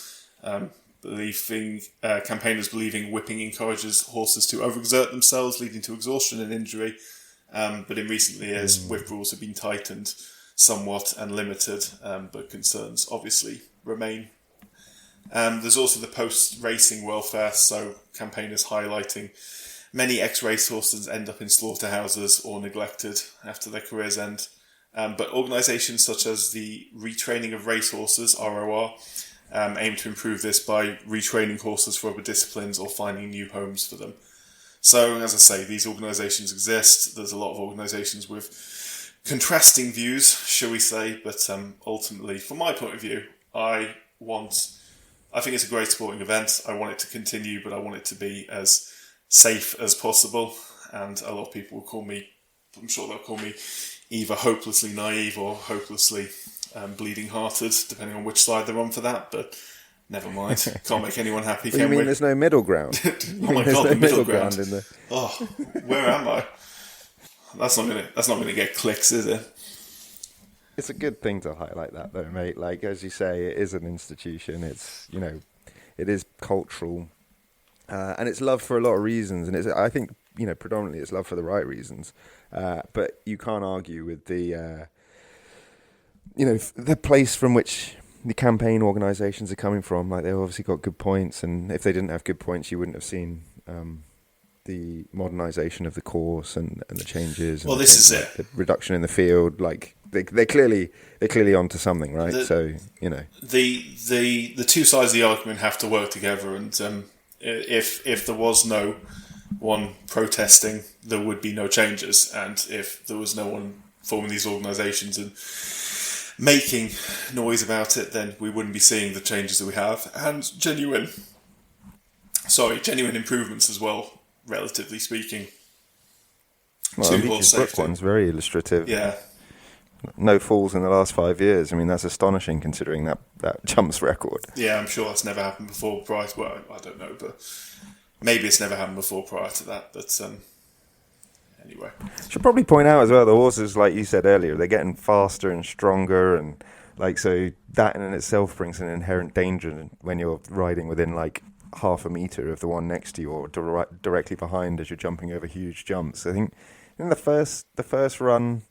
Campaigners believing whipping encourages horses to overexert themselves, leading to exhaustion and injury. But in recent years, whip rules have been tightened somewhat and limited, but concerns obviously remain. There's also the post-racing welfare, so campaigners highlighting many ex-race horses end up in slaughterhouses or neglected after their careers end. But organisations such as the Retraining of Racehorses, ROR, aim to improve this by retraining horses for other disciplines or finding new homes for them. So, as I say, these organisations exist. There's a lot of organisations with contrasting views, shall we say, but ultimately, from my point of view, I think it's a great sporting event. I want it to continue, but I want it to be as safe as possible. And a lot of people will call me, I'm sure they'll call me either hopelessly naive or hopelessly bleeding-hearted, depending on which side they're on for that, but never mind. Can't make anyone happy, can we? You mean there's no middle ground? Oh my God, the middle ground. Oh, where am I? That's not gonna get clicks, is it? It's a good thing to highlight that, though, mate. Like, as you say, it is an institution. It's, it is cultural, and it's loved for a lot of reasons. And I think, predominantly it's loved for the right reasons. But you can't argue with the place from which the campaign organisations are coming from. Like, they've obviously got good points, and if they didn't have good points, you wouldn't have seen the modernisation of the course and the changes. Well, and this is it. The reduction in the field. Like, they're clearly onto something, right? The two sides of the argument have to work together, and if there was no one protesting, there would be no changes, and if there was no one forming these organisations and making noise about it, then we wouldn't be seeing the changes that we have, and genuine improvements as well, relatively speaking. Well, the Beaches Brook one's very illustrative. Yeah. No falls in the last 5 years. I mean, that's astonishing considering that jumps record. Yeah, I'm sure that's never happened before. Well, I don't know, but maybe it's never happened before prior to that. But anyway. Should probably point out as well, the horses, like you said earlier, they're getting faster and stronger, and so that in itself brings an inherent danger when you're riding within like half a metre of the one next to you or directly behind as you're jumping over huge jumps. I think in the first run,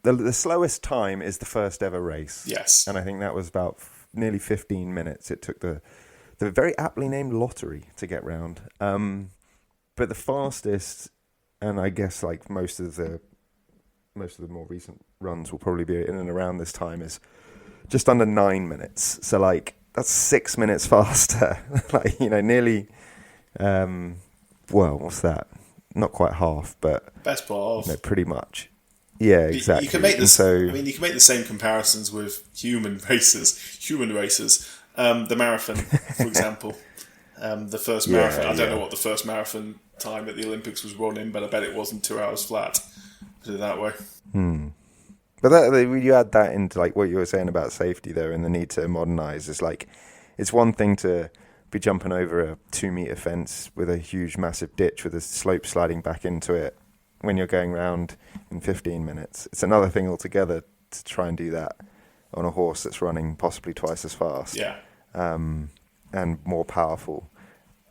the slowest time is the first ever race. Yes. And I think that was about nearly 15 minutes. It took the very aptly named lottery to get round. But the fastest, and I guess like most of the more recent runs will probably be in and around this time, is just under 9 minutes. So like that's 6 minutes faster. Like, nearly. What's that? Not quite half, but best part of. Pretty much. Yeah, exactly. You can make this. You can make the same comparisons with human races. The marathon, for example. The first marathon. I don't know what the first marathon time at the Olympics was run in, but I bet it wasn't 2 hours flat. Put it that way. But you add that into like what you were saying about safety, though, and the need to modernise. It's like it's one thing to be jumping over a 2 metre fence with a huge, massive ditch with a slope sliding back into it when you're going round in 15 minutes. It's another thing altogether to try and do that on a horse that's running possibly twice as fast. Yeah. And more powerful.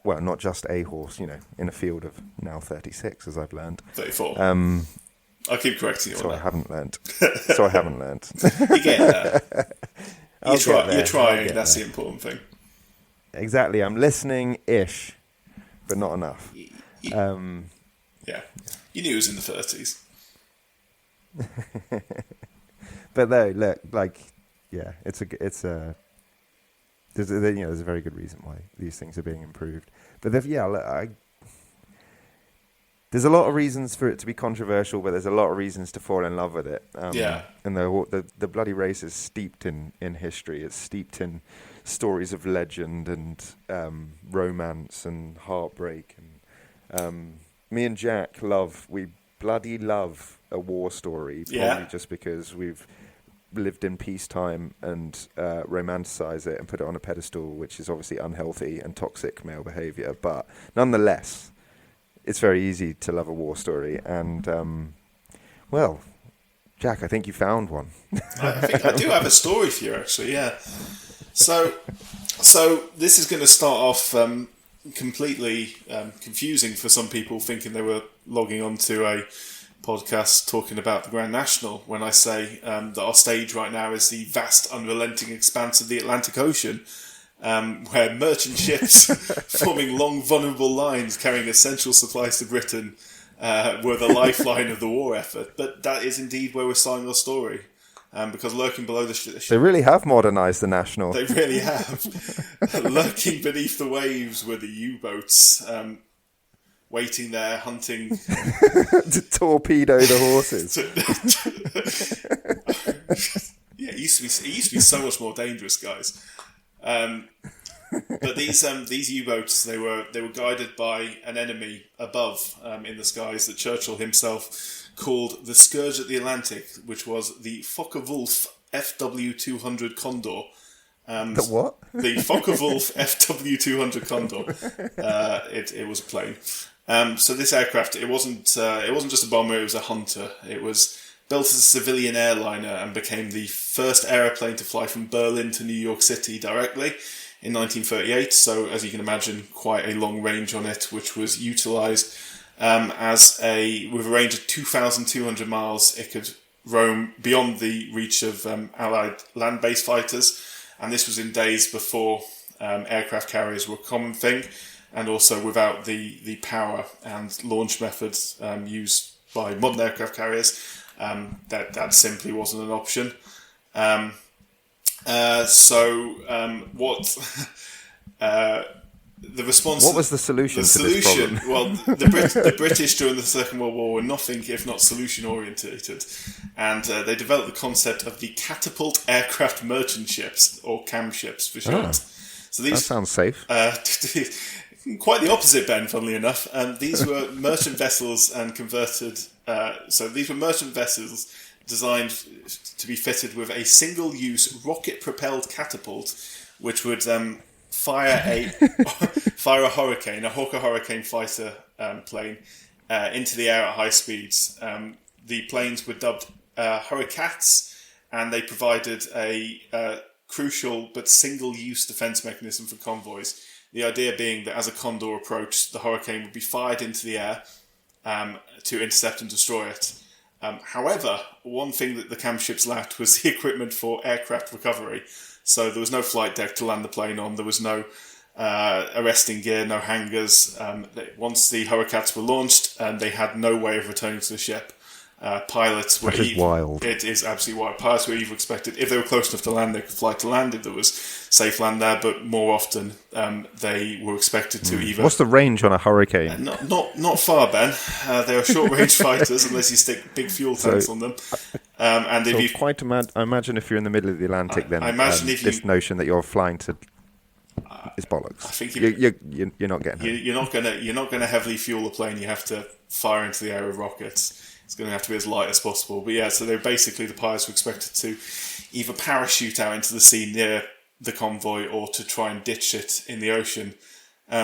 Well, not just a horse, in a field of now 36, as I've learned. 34. I'll keep correcting you on that. I haven't learned. You get there. You're trying. That's the important thing. Exactly. I'm listening-ish, but not enough. Yeah. You knew it was in the 30s. But though, look, like, yeah, there's a very good reason why these things are being improved. But There's a lot of reasons for it to be controversial, but there's a lot of reasons to fall in love with it. Yeah. And the bloody race is steeped in history. It's steeped in stories of legend and romance and heartbreak. And me and Jack we bloody love a war story, probably just because we've lived in peacetime and romanticize it and put it on a pedestal, which is obviously unhealthy and toxic male behavior. But nonetheless, it's very easy to love a war story. And, well, Jack, I think you found one. I think I do have a story for you, actually, yeah. So this is going to start off completely confusing for some people, thinking they were logging onto a podcast talking about the Grand National, when I say that our stage right now is the vast, unrelenting expanse of the Atlantic Ocean, where merchant ships forming long, vulnerable lines carrying essential supplies to Britain were the lifeline of the war effort. But that is indeed where we're starting our story. Because lurking below the ship... They really have modernised the National. They really have. Lurking beneath the waves were the U-boats, waiting there, hunting... to torpedo the horses. Yeah, it used to be so much more dangerous, guys. But these U-boats, they were guided by an enemy above in the skies that Churchill himself called the Scourge at the Atlantic, which was the Focke-Wulf FW-200 Condor. The what? The Focke-Wulf FW-200 Condor. It was a plane. So this aircraft, it wasn't just a bomber; it was a hunter. It was built as a civilian airliner and became the first aeroplane to fly from Berlin to New York City directly in 1938. So, as you can imagine, quite a long range on it, which was utilised with a range of 2,200 miles. It could roam beyond the reach of Allied land-based fighters, and this was in days before aircraft carriers were a common thing, and also without the power and launch methods used by modern aircraft carriers. That simply wasn't an option. The response... What was the solution to this problem? Well, the British during the Second World War were nothing if not solution-orientated. And they developed the concept of the catapult aircraft merchant ships, or CAM ships for short. So that sounds safe. Quite the opposite, Ben, funnily enough. These were merchant vessels and converted... So these were merchant vessels designed to be fitted with a single-use rocket-propelled catapult, which would fire a Hurricane, a Hawker Hurricane fighter plane, into the air at high speeds. The planes were dubbed Hurricats, and they provided a crucial but single-use defense mechanism for convoys. The idea being that as a Condor approached, the Hurricane would be fired into the air to intercept and destroy it. However, one thing that the CAM ships lacked was the equipment for aircraft recovery. So there was no flight deck to land the plane on. There was no arresting gear, no hangars. Once the Hurricats were launched, they had no way of returning to the ship. Pilots were... Which is wild. It is absolutely wild. Pilots were either expected, if they were close enough to land, they could fly to land if there was safe land there, but more often they were expected to either... What's the range on a Hurricane? Not far, Ben. They are short-range fighters unless you stick big fuel tanks on them. And if you... I imagine if you're in the middle of the Atlantic, then this notion that you're flying to... is bollocks. I think you're not getting it. You're not gonna heavily fuel a plane. You have to fire into the air with rockets. It's going to have to be as light as possible. But yeah, so the pilots were expected to either parachute out into the sea near the convoy or to try and ditch it in the ocean.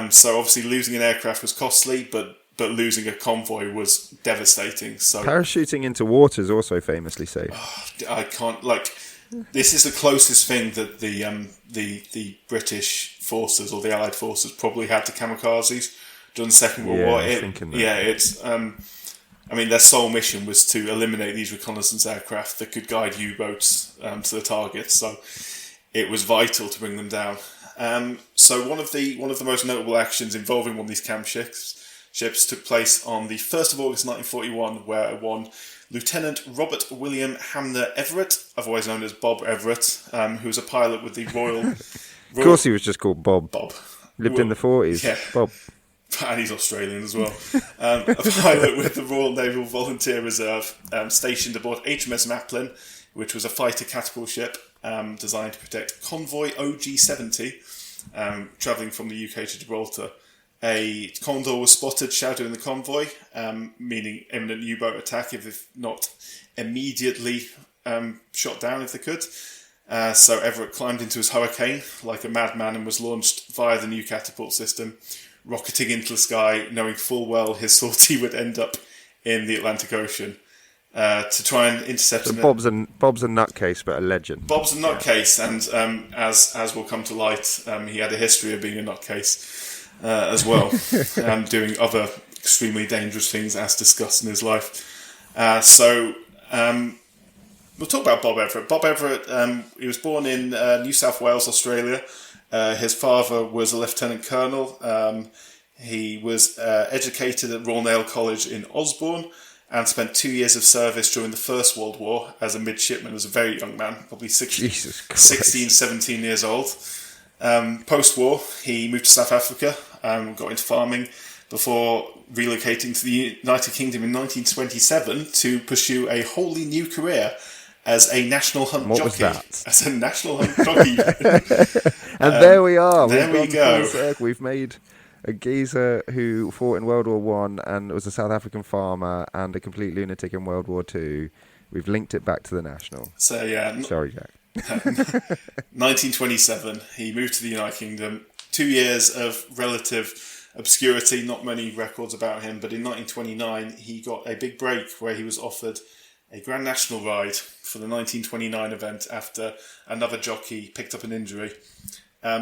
So obviously losing an aircraft was costly, but losing a convoy was devastating. So parachuting into water is also famously safe. I can't this is the closest thing that the British forces or the Allied forces probably had to kamikazes during the Second World War. It's their sole mission was to eliminate these reconnaissance aircraft that could guide U-boats to the target. So it was vital to bring them down. So one of the most notable actions involving one of these CAM ships took place on the 1st of August 1941, where one Lieutenant Robert William Hamner Everett, otherwise known as Bob Everett, who was a pilot with the Royal... Of course he was just called Bob. Bob. Lived in the 40s. Yeah. Bob. And he's Australian as well. A pilot with the Royal Naval Volunteer Reserve, stationed aboard HMS Maplin, which was a fighter catapult ship designed to protect convoy OG-70, travelling from the UK to Gibraltar. A Condor was spotted shadowing the convoy, meaning imminent U-boat attack if not immediately shot down if they could. So Everett climbed into his Hurricane like a madman and was launched via the new catapult system, rocketing into the sky, knowing full well his sortie would end up in the Atlantic Ocean. To try and intercept him. Bob's a nutcase, but a legend. Bob's a nutcase, and as will come to light, he had a history of being a nutcase as well, and doing other extremely dangerous things as discussed in his life. We'll talk about Bob Everett. Bob Everett, he was born in New South Wales, Australia. His father was a lieutenant colonel. He was educated at Royal Naval College in Osborne, and spent 2 years of service during the First World War as a midshipman, as a very young man, probably 16, 17 years old. Post-war, he moved to South Africa, got into farming, before relocating to the United Kingdom in 1927 to pursue a wholly new career as a national hunt jockey. What was that? As a national hunt jockey. And there we are. There we go. We've made a geezer who fought in World War One and was a South African farmer and a complete lunatic in World War Two. We've linked it back to the national. So yeah, sorry, Jack. 1927, he moved to the United Kingdom. 2 years of relative obscurity, not many records about him. But in 1929, he got a big break where he was offered a Grand National ride for the 1929 event after another jockey picked up an injury.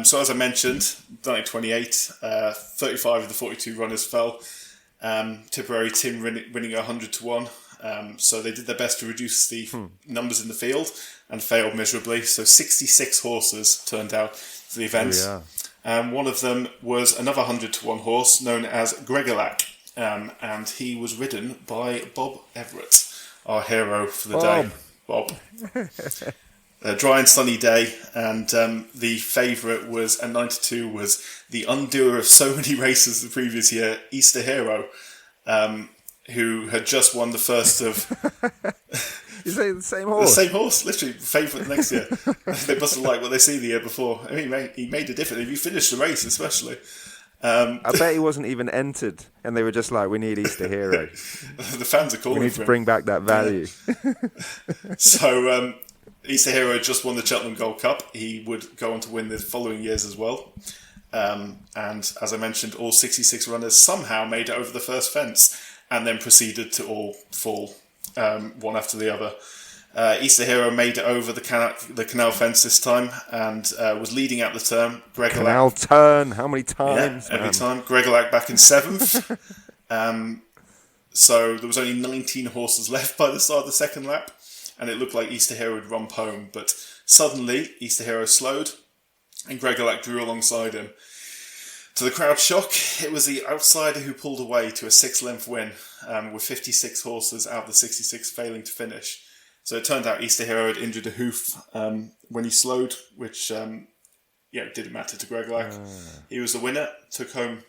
So as I mentioned, 1928, 35 of the 42 runners fell. Tipperary Tim winning 100 to 1. So they did their best to reduce the numbers in the field and failed miserably. So 66 horses turned out to the event. Oh, yeah. One of them was another 100 to 1 horse known as Gregalach. And he was ridden by Bob Everett, our hero for the day. Bob. A dry and sunny day, and the favourite was, at 92, was the undoer of so many races the previous year, Easter Hero, who had just won the first of... You say the same horse? The same horse, literally, favourite next year. They must have liked what they see the year before. I mean, he made a difference. If you finished the race, especially. I bet he wasn't even entered, and they were just like, we need Easter Hero. The fans are calling for him. We need to bring back that value. So... Easter Hero had just won the Cheltenham Gold Cup. He would go on to win the following years as well. And as I mentioned, all 66 runners somehow made it over the first fence and then proceeded to all fall one after the other. Easter Hero made it over the canal fence this time and was leading out the turn. Canal turn, how many times? Yeah, every time. Gregalach back in 7th. So there was only 19 horses left by the start of the second lap. And it looked like Easter Hero would romp home, but suddenly Easter Hero slowed, and Gregalach drew alongside him. To the crowd's shock, it was the outsider who pulled away to a 6-length win, with 56 horses out of the 66 failing to finish. So it turned out Easter Hero had injured a hoof when he slowed, which didn't matter to Gregalach. He was the winner, took home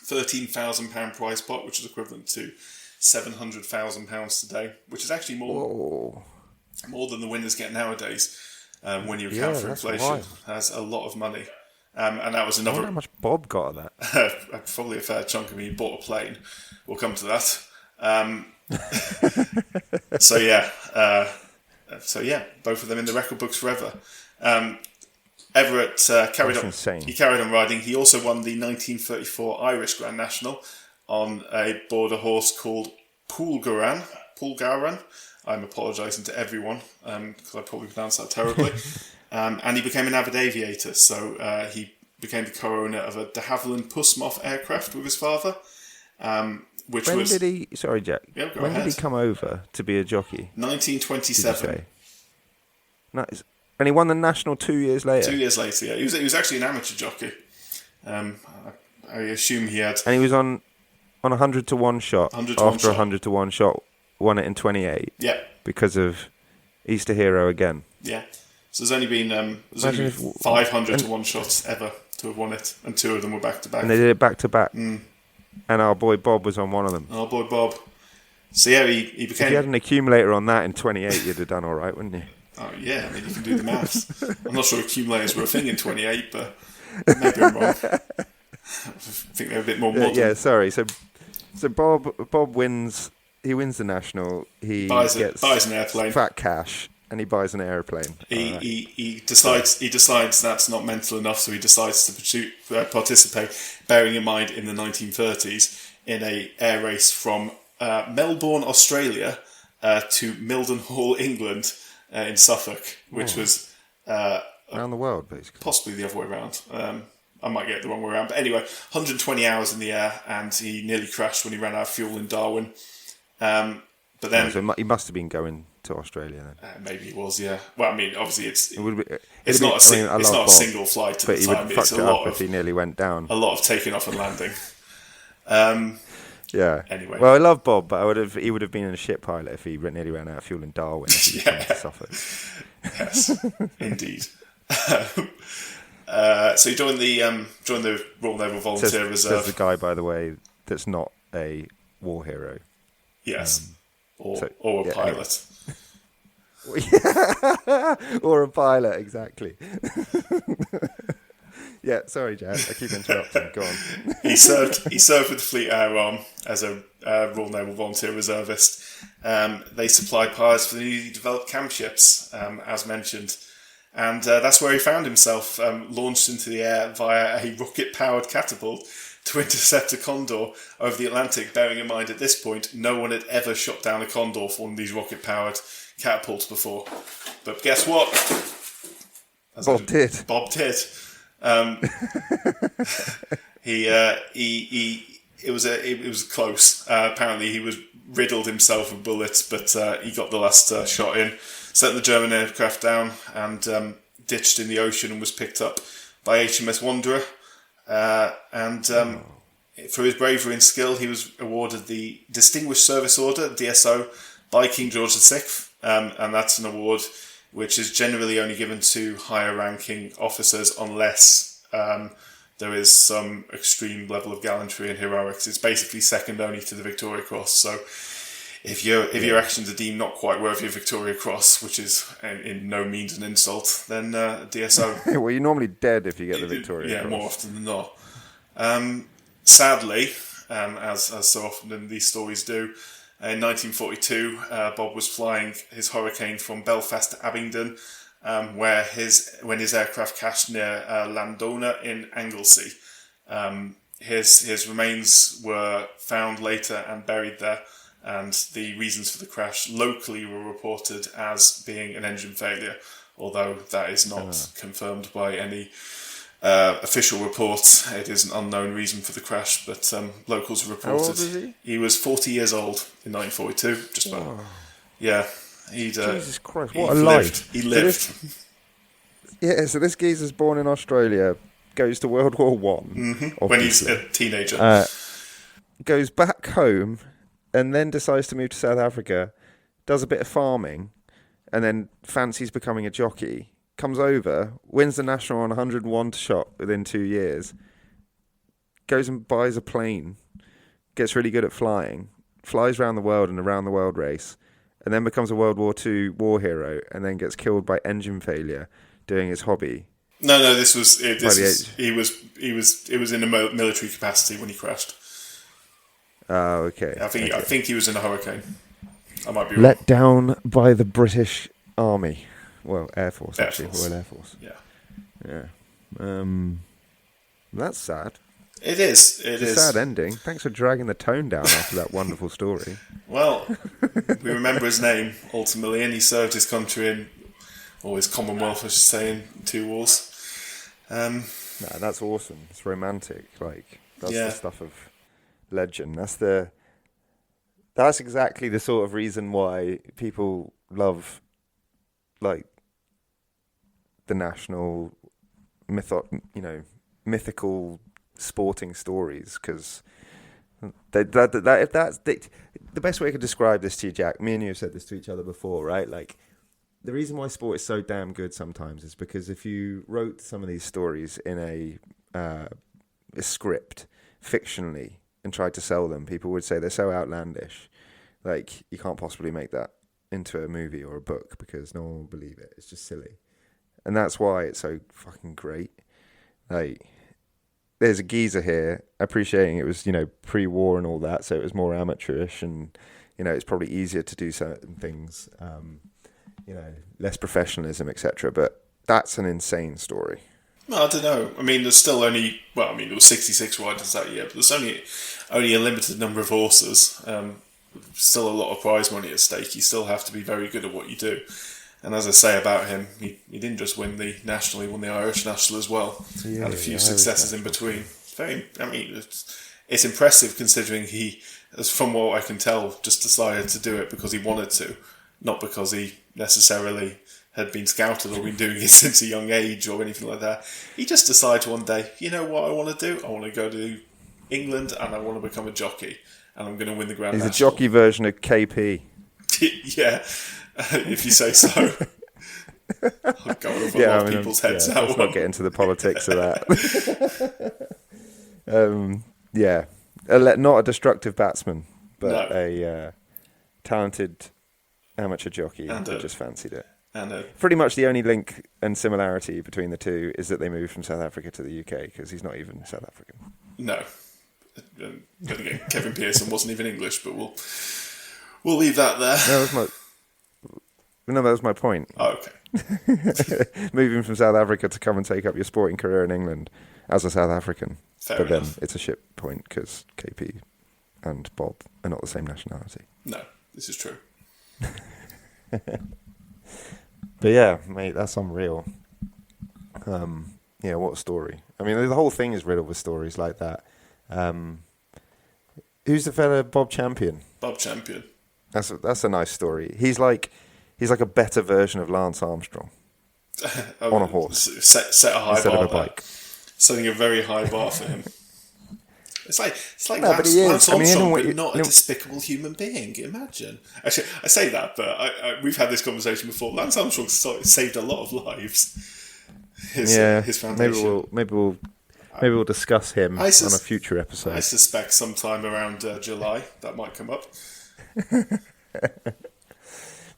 £13,000 prize pot, which is equivalent to £700,000 today, which is actually more than the winners get nowadays when you account for inflation. That's a lot of money. And that was another... I wonder how much Bob got of that. Probably a fair chunk of me. He bought a plane. We'll come to that. Both of them in the record books forever. Everett carried on. Insane. He carried on riding. He also won the 1934 Irish Grand National on a border horse called Poolgaran. I'm apologising to everyone because I probably pronounced that terribly. And he became an avid aviator, so he became the co-owner of a de Havilland Pussmoth aircraft with his father. Did he... Sorry, Jack. Yeah, when did he come over to be a jockey? 1927. Nice. And he won the national 2 years later? 2 years later, yeah. He was actually an amateur jockey. I assume he had... And he was on 100 to 1 shot. 100 to 1 shot, won it in 28. Yeah. Because of Easter Hero again. Yeah. So there's only been 500 to 1 shots ever to have won it, and 2 of them were back to back. And they did it back to back. and our boy Bob was on one of them. Our boy Bob. So yeah, he became... If you had an accumulator on that in 28, you'd have done all right, wouldn't you? Oh yeah, I mean, you can do the maths. I'm not sure accumulators were a thing in 28, but maybe I'm wrong. I think they're a bit more modern. Yeah, sorry. So Bob wins. He wins the national. He buys gets an airplane, fat cash, and he buys an airplane. He decides that's not mental enough, so he decides to participate. Bearing in mind, in the 1930s, in a air race from Melbourne, Australia, to Mildenhall, England, in Suffolk, which was around the world, basically. Possibly the other way around. I might get it the wrong way around, but anyway, 120 hours in the air, and he nearly crashed when he ran out of fuel in Darwin. But then so he must have been going to Australia then. Maybe he was, yeah. Well, I mean, obviously it's it's not a single flight at the time. But he would fuck it up if he nearly went down. A lot of taking off and landing. Yeah. Anyway, well, I love Bob, but he would have been a ship pilot if he nearly ran out of fuel in Darwin. If he yeah. to Suffolk. Yes, indeed. So he joined the Royal Naval Volunteer Reserve. Says the guy, by the way, that's not a war hero. Yes, or a pilot. Anyway. Or a pilot, exactly. Yeah, sorry, Jack. I keep interrupting. Go on. He served with the Fleet Air Arm as a Royal Naval Volunteer Reservist. They supplied pilots for the newly developed camships, as mentioned. And that's where he found himself, launched into the air via a rocket-powered catapult to intercept a condor over the Atlantic, bearing in mind at this point no one had ever shot down a condor for one of these rocket-powered catapults before. But guess what? Bob did. Bob did. It was close. Apparently he was riddled himself with bullets, but he got the last shot in. Sent the German aircraft down and ditched in the ocean and was picked up by HMS Wanderer. For his bravery and skill, he was awarded the Distinguished Service Order, DSO, by King George VI. And that's an award which is generally only given to higher ranking officers unless there is some extreme level of gallantry and heroics. It's basically second only to the Victoria Cross. So if your actions are deemed not quite worthy of Victoria Cross, which is in no means an insult, then DSO. Well, you're normally dead if you get the Victoria Cross. Yeah, more often than not. Sadly, as so often these stories do, in 1942, Bob was flying his Hurricane from Belfast to Abingdon, when his aircraft crashed near Landona in Anglesey. His remains were found later and buried there, and the reasons for the crash locally were reported as being an engine failure, although that is not confirmed by any official reports. It is an unknown reason for the crash, but locals reported. How old was he? He was 40 years old in 1942, just about. Oh. Yeah. Jesus Christ, what a life. He lived. So this geezer's born in Australia, goes to World War One, when he's a teenager. Goes back home, and then decides to move to South Africa, does a bit of farming, and then fancies becoming a jockey. Comes over, wins the national on 101 shot within 2 years, goes and buys a plane, gets really good at flying, flies around the world in a round the world race, and then becomes a World War II war hero, and then gets killed by engine failure doing his hobby. No, this was he was in a military capacity when he crashed. Oh, okay. I think he was in a Hurricane. I might be let wrong. down by the British Army. Well, Air Force, actually. Royal Air Force. Yeah. That's sad. It is. It's a sad ending. Thanks for dragging the tone down after that wonderful story. Well, we remember his name, ultimately, and he served his country or his Commonwealth, I should say, in 2 wars. That's awesome. It's romantic. That's the stuff of legend. That's exactly the sort of reason why people love the national mythical sporting stories, because the best way I could describe this to you, Jack, me and you have said this to each other before, right? The reason why sport is so damn good sometimes is because if you wrote some of these stories in a script fictionally and tried to sell them, people would say they're so outlandish. Like, you can't possibly make that into a movie or a book because no one will believe it. It's just silly. And that's why it's so fucking great. Like, there's a geezer here appreciating it was, pre-war and all that, so it was more amateurish and, it's probably easier to do certain things, less professionalism, etc. But that's an insane story. Well, I don't know. I mean, there's still only... Well, I mean, there was 66 riders that year, but there's only a limited number of horses. Still a lot of prize money at stake. You still have to be very good at what you do. And as I say about him, he didn't just win the National, he won the Irish National as well. Yeah, had a few successes in between. It's impressive considering he, as from what I can tell, just decided to do it because he wanted to, not because he necessarily had been scouted or been doing it since a young age or anything like that. He just decided one day, you know what I want to do? I want to go to England and I want to become a jockey and I'm going to win the Grand He's National. a jockey version of KP. Yeah, if you say so. I'll go over a lot of people's heads that let's one. not get into the politics of that. Not a destructive batsman, but a talented amateur jockey who just fancied it. Pretty much the only link and similarity between the two is that they moved from South Africa to the UK because he's not even South African. No. Then again, Kevin Pearson wasn't even English, but we'll leave that there. That was my point. Oh, okay. Moving from South Africa to come and take up your sporting career in England as a South African. Fair enough. Then it's a shit point because KP and Bob are not the same nationality. No, this is true. But yeah, mate, that's unreal. What a story. I mean, the whole thing is riddled with stories like that. Who's the fella, Bob Champion? Bob Champion. That's a nice story. He's like a better version of Lance Armstrong on a horse. Set a high instead bar of a bike. Setting a very high bar for him. It's like No, Lance Armstrong, but not a despicable human being. Imagine. Actually, I say that, but we've had this conversation before. Lance Armstrong saved a lot of lives. His foundation. Maybe we'll discuss him on a future episode. I suspect sometime around July that might come up.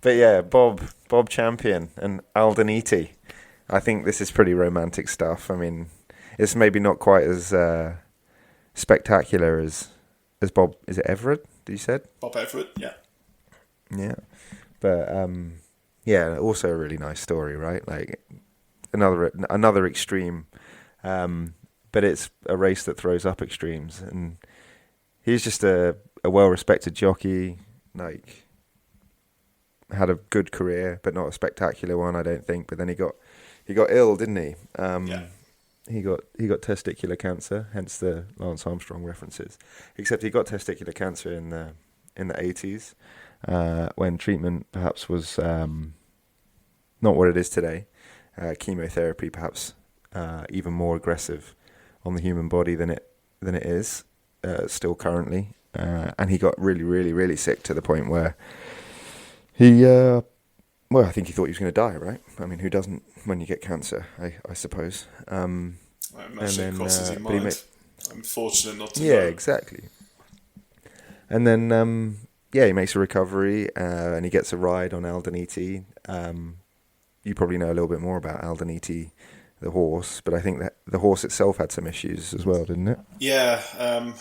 But yeah, Bob Champion and Aldaniti. I think this is pretty romantic stuff. I mean, it's maybe not quite as spectacular as Bob. Is it Everett? Did you said Bob Everett? Yeah. Yeah, but also a really nice story, right? Like another extreme, but it's a race that throws up extremes, and he's just a well-respected jockey. Like, had a good career, but not a spectacular one, I don't think. But then he got ill, didn't he? Yeah. He got testicular cancer, hence the Lance Armstrong references. Except he got testicular cancer in the 80s, when treatment perhaps was not what it is today. Chemotherapy perhaps even more aggressive on the human body than it is still currently. And he got really, really, really sick to the point where he, I think he thought he was going to die, right? I mean, who doesn't when you get cancer, I suppose. I imagine it crosses your mind. I'm fortunate not to. Yeah, exactly. And then, he makes a recovery and he gets a ride on Aldaniti. You probably know a little bit more about Aldaniti, the horse, but I think that the horse itself had some issues as well, didn't it? Yeah, I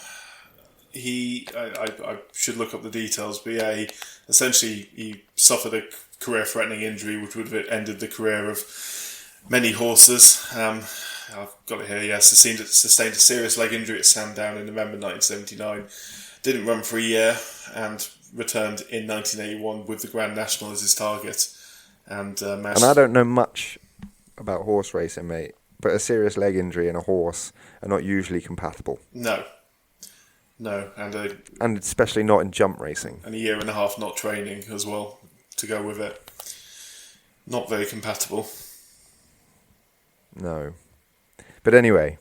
should look up the details, but yeah, he suffered a career-threatening injury, which would have ended the career of many horses. I've got it here. Yeah, sustained a serious leg injury at Sandown in November 1979. Didn't run for a year and returned in 1981 with the Grand National as his target. And I don't know much about horse racing, mate, but a serious leg injury and a horse are not usually compatible. No, and especially not in jump racing. And a year and a half not training as well to go with it. Not very compatible. No. But anyway,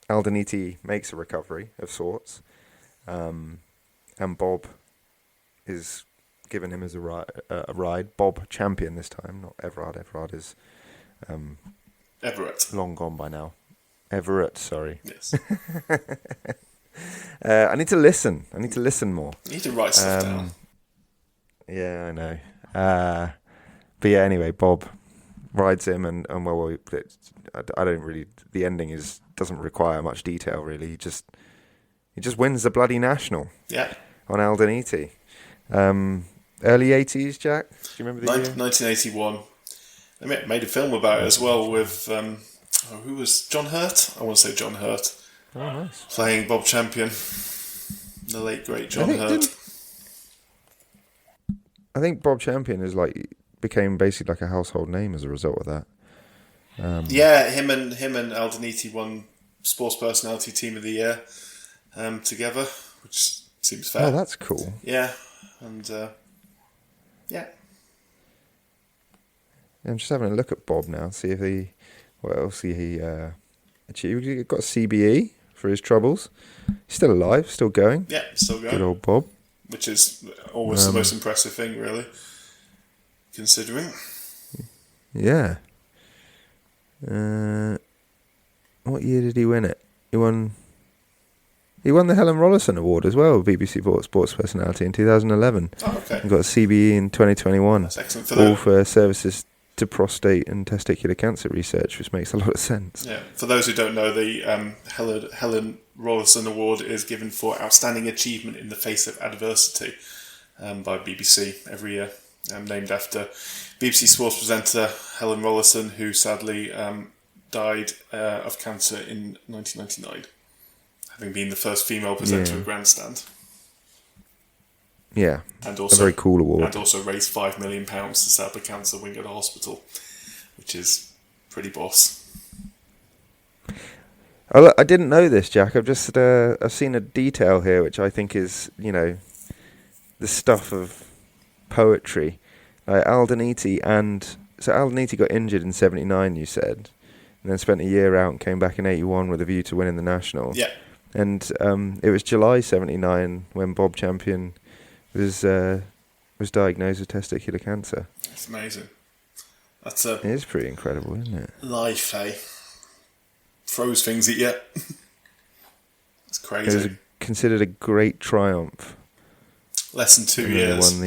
Aldaniti makes a recovery of sorts, and Bob is given him as a ride. Bob Champion this time, not Everard. Everard is Everett. Long gone by now. Everett, sorry. Yes. I need to listen. I need to listen more. You need to write stuff down. Yeah, I know. But yeah, anyway, Bob rides him, and well, I don't really. The ending doesn't require much detail, really. He just wins the bloody national. Yeah. On Aldaniti. Early 80s, Jack? Do you remember the year? 1981. They made a film about it as well with who was John Hurt? I want to say John Hurt. Oh, nice. Playing Bob Champion, the late great John Hurt. I think Bob Champion became basically like a household name as a result of that. Yeah, him and Aldaniti won Sports Personality Team of the Year together, which seems fair. Oh, that's cool. Yeah, and yeah. I'm just having a look at Bob now, see if what else he achieved. He got a CBE for his troubles. He's still alive, still going. Yeah, still going. Good old Bob. Which is always the most impressive thing, really, considering. Yeah. What year did he win it? He won the Helen Rollason Award as well, BBC Sports Personality in 2011. Oh, okay. He got a CBE in 2021. That's excellent for all for services to prostate and testicular cancer research, which makes a lot of sense. Yeah. For those who don't know, the Helen Rollason Award is given for outstanding achievement in the face of adversity by BBC every year, named after BBC Sports presenter Helen Rollason, who sadly died of cancer in 1999. Having been the first female presenter of Grandstand. Yeah, and also, a very cool award. And also raised £5 million to set up a cancer wing at a hospital, which is pretty boss. I didn't know this, Jack. I've seen a detail here which I think is, the stuff of poetry. Aldaniti got injured in 79, you said, and then spent a year out and came back in 81 with a view to winning the national. Yeah. And it was July 79 when Bob Champion was diagnosed with testicular cancer. It's amazing. It is pretty incredible, isn't it? Life, eh? Throws things at you. It's crazy. It was considered a great triumph. Less than 2 years. They won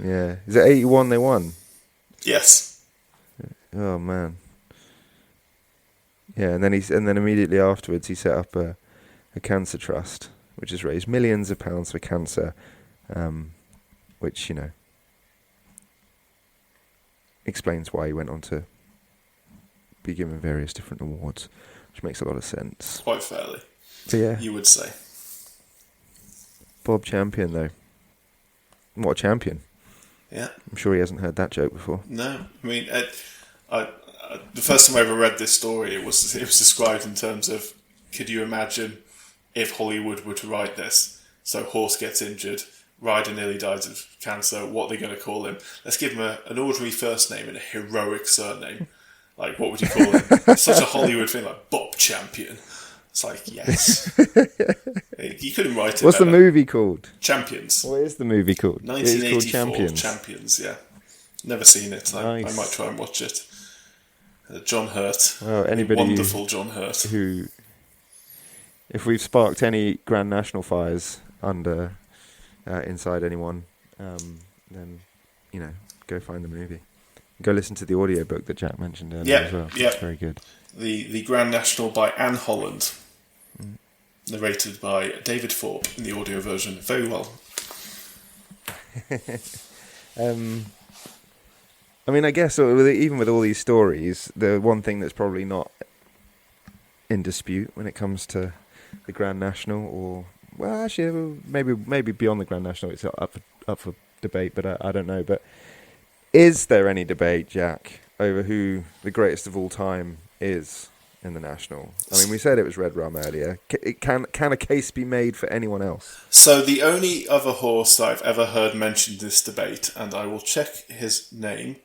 the. Is it 81 they won? Yes. Oh man. Yeah, and then immediately afterwards he set up a cancer trust, which has raised millions of pounds for cancer, which explains why he went on to be given various different awards, which makes a lot of sense. Quite fairly. But yeah, you would say. Bob Champion though, what a champion! Yeah, I'm sure he hasn't heard that joke before. No, I mean, the first time I ever read this story, it was described in terms of, could you imagine if Hollywood were to write this? So horse gets injured, rider nearly dies of cancer, what are they going to call him? Let's give him an ordinary first name and a heroic surname. Like, what would you call him? It's such a Hollywood thing, like Bob Champion. It's like, yes. You couldn't write it What's better. the movie called? Champions. What is the movie called? 1984, it's called Champions, yeah. Never seen it. Nice. I might try and watch it. John Hurt. Anybody wonderful John Hurt. Who, if we've sparked any Grand National fires inside anyone, then go find the movie. Go listen to the audiobook that Jack mentioned earlier as well. Yeah, it's very good. The Grand National by Anne Holland, narrated by David Thorpe in the audio version. Very well. I guess even with all these stories, the one thing that's probably not in dispute when it comes to the Grand National, maybe beyond the Grand National, it's up for debate, but I don't know. But is there any debate, Jack, over who the greatest of all time is in the National? We said it was Red Rum earlier. Can a case be made for anyone else? So the only other horse that I've ever heard mentioned in this debate, and I will check his name,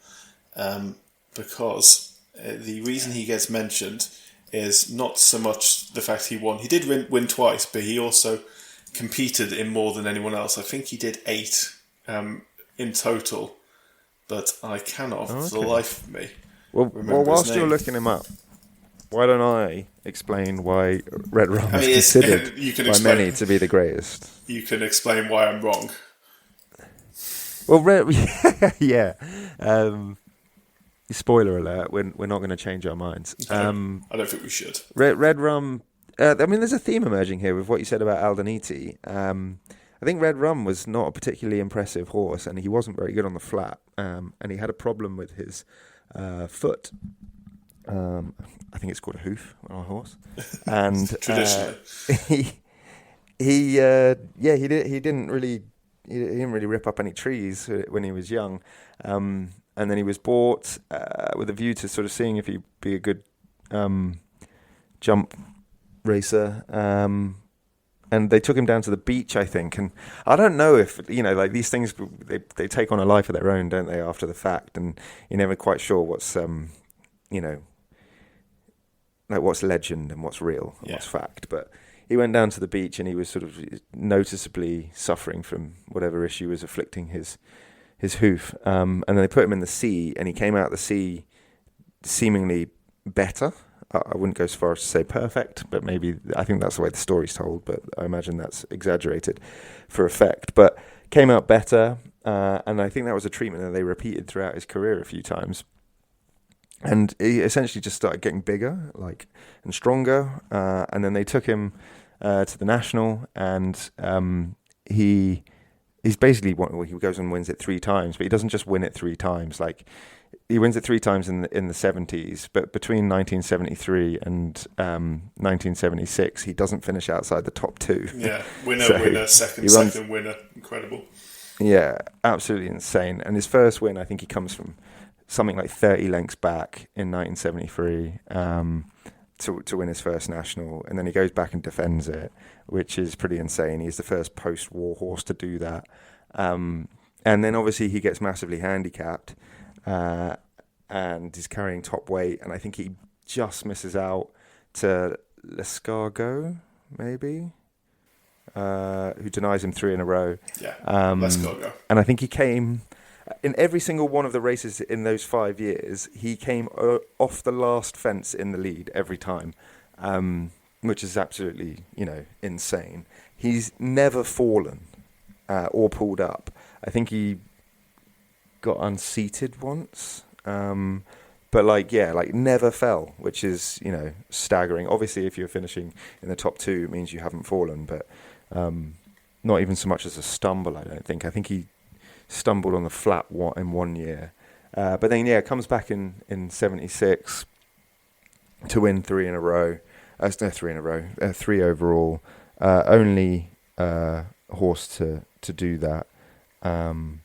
because the reason he gets mentioned is not so much the fact he won. He did win twice, but he also competed in more than anyone else. I think he did 8 in total, but I cannot, for the life of me, Well, remember whilst his you're name. looking him up, why don't I explain why Red Rum I mean, is considered you can by explain, many to be the greatest? You can explain why I'm wrong. Well, yeah. Spoiler alert: we're not going to change our minds. No, I don't think we should. Red Rum. I mean, there's a theme emerging here with what you said about Aldaniti. I think Red Rum was not a particularly impressive horse, and he wasn't very good on the flat. And he had a problem with his foot. I think it's called a hoof on a horse. And traditionally, he didn't really rip up any trees when he was young. And then he was bought with a view to sort of seeing if he'd be a good jump racer. And they took him down to the beach, I think. And I don't know if, like these things, they take on a life of their own, don't they, after the fact? And you're never quite sure what's, like what's legend and what's real and what's fact. But he went down to the beach and he was sort of noticeably suffering from whatever issue was afflicting his hoof. And then they put him in the sea, and he came out of the sea seemingly better. I wouldn't go as far as to say perfect, but maybe I think that's the way the story's told, but I imagine that's exaggerated for effect. But came out better, and I think that was a treatment that they repeated throughout his career a few times. And he essentially just started getting bigger, and stronger. And then they took him to the national, and he's basically he goes and wins it 3 times, but he doesn't just win it 3 times. Like he wins it 3 times in the 70s, but between 1973 and 1976, he doesn't finish outside the top 2. Yeah, winner, second winner, incredible. Yeah, absolutely insane. And his first win, I think he comes from something like 30 lengths back in 1973 to win his first national, and then he goes back and defends it, which is pretty insane. He's the first post-war horse to do that. And then obviously he gets massively handicapped and is carrying top weight, and I think he just misses out to Lescargo, maybe, who denies him 3 in a row. Yeah, Lescargo. And I think he came... In every single one of the races in those 5 years, he came off the last fence in the lead every time, which is absolutely, insane. He's never fallen or pulled up. I think he got unseated once, but never fell, which is, staggering. Obviously, if you're finishing in the top 2, it means you haven't fallen, but not even so much as a stumble, I don't think. I think he stumbled on the flat in 1 year, but then comes back in 76 to win 3 in a row. 3 overall. Only horse to do that, and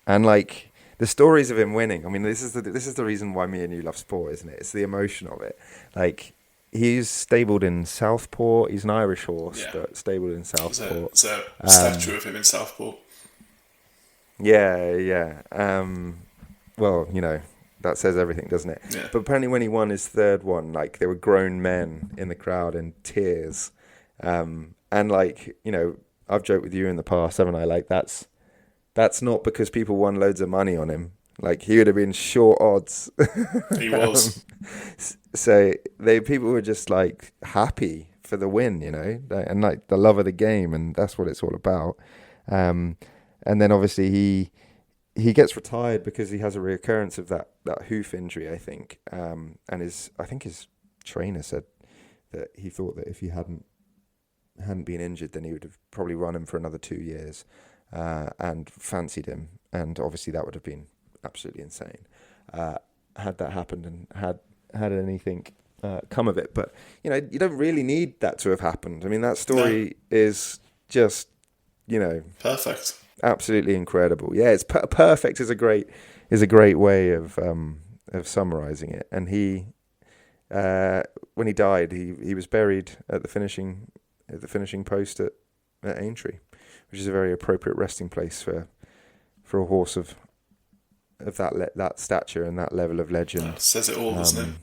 the stories of him winning. I mean, this is the reason why me and you love sport, isn't it? It's the emotion of it. Like, he's stabled in Southport. He's an Irish horse, but stabled in Southport. There's a statue of him in Southport. Yeah. Well, that says everything, doesn't it? Yeah. But apparently when he won his 3rd one, there were grown men in the crowd in tears. And I've joked with you in the past, haven't I? That's not because people won loads of money on him. He would have been short odds. He was. So people were just happy for the win, and the love of the game, and that's what it's all about. And then obviously he gets retired because he has a reoccurrence of that hoof injury, I think. And I think his trainer said that he thought that if he hadn't been injured, then he would have probably run him for another 2 years, and fancied him. And obviously that would have been absolutely insane had that happened and had anything come of it. But you don't really need that to have happened. I mean, that story is just perfect. Absolutely incredible. Yeah, it's perfect is a great way of summarizing it. And he, when he died, he was buried at the finishing post at Aintree, which is a very appropriate resting place for a horse of that stature and that level of legend. That says it all, doesn't it?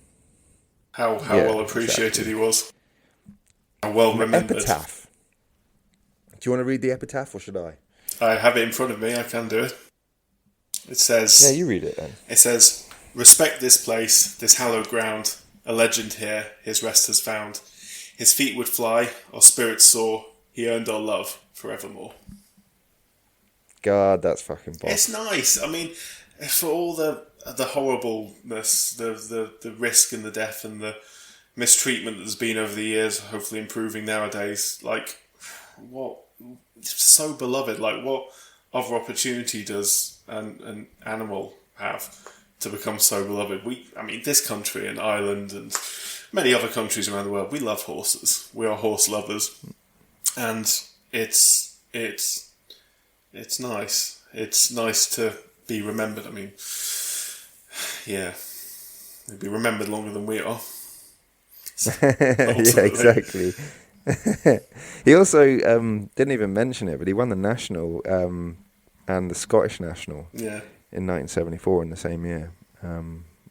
How well appreciated he was. How well remembered. Epitaph. Do you want to read the epitaph, or should I? I have it in front of me. I can do it. It says... Yeah, you read it then. It says, "Respect this place, this hallowed ground, a legend here, his rest has found. His feet would fly, our spirits soar. He earned our love forevermore. God, that's fucking boss. It's nice. I mean, for all the horribleness, the risk and the death and the mistreatment that's been over the years, hopefully improving nowadays, like, what, it's so beloved, like, what other opportunity does an animal have to become so beloved? This country and Ireland and many other countries around the world, we love horses. We are horse lovers. And it's nice. It's nice to be remembered. I mean, yeah, they'll be remembered longer than we are. Yeah, exactly. He also didn't even mention it, but he won the national and the Scottish national in 1974 in the same year,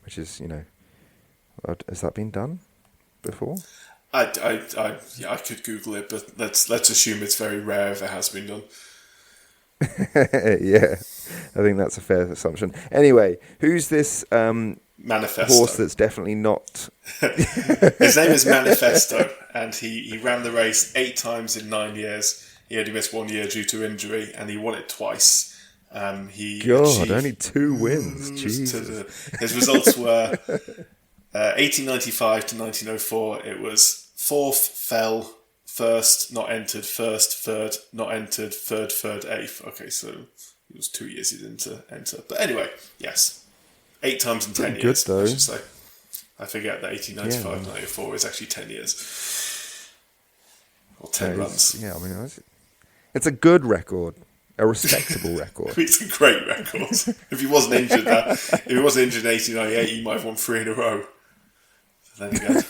which is, has that been done before? I could Google it, but let's assume it's very rare if it has been done. Yeah, I think that's a fair assumption. Anyway, who's this Manifesto horse that's definitely not? His name is Manifesto, and he ran the race 8 times in 9 years. He only missed 1 year due to injury, and he won it twice. God, only 2 wins. Jesus. His results were 1895 to 1904. It was 4th, fell, 1st, not entered, 1st, 3rd, not entered, 3rd, 3rd, 8th. Okay, so it was 2 years he didn't enter. But anyway, yes. 8 times in 10 years, though. I should say. I forget that 1895 to 1904 is actually 10 years. Or 10 runs. Yeah, I mean, it's a good record. A respectable record. It's a great record. If he wasn't injured in 1898, he might have won 3 in a row. Then again.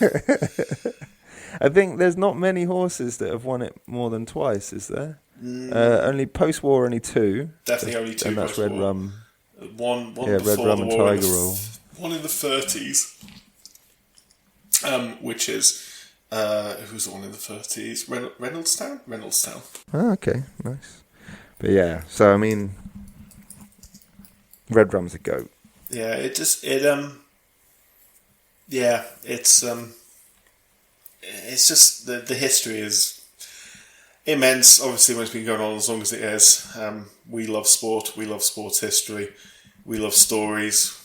I think there's not many horses that have won it more than twice, is there? Only post-war, only 2. Definitely only 2. And that's Red Rum. One Red before Rum the and war. Tiger Roll. One in the 30s. Which is who's the one in the 30s? Reynoldstown. Oh, okay, nice. But yeah, so I mean, Red Rum's a goat. Yeah, it's just the history is immense. Obviously, when it's been going on as long as it is, we love sport. We love sports history. We love stories.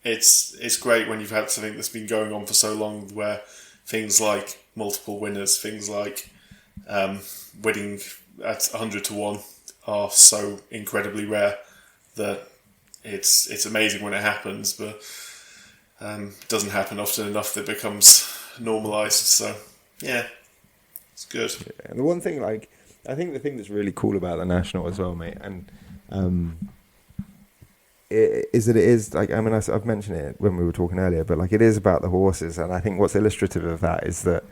It's great when you've had something that's been going on for so long, where things like multiple winners, things like winning at 100 to 1 are so incredibly rare that it's amazing when it happens, but it doesn't happen often enough that it becomes normalised. So yeah, it's good. Yeah, and the one thing, I think the thing that's really cool about the National as well, mate, and is that it is I've mentioned it when we were talking earlier, but it is about the horses, and I think what's illustrative of that is that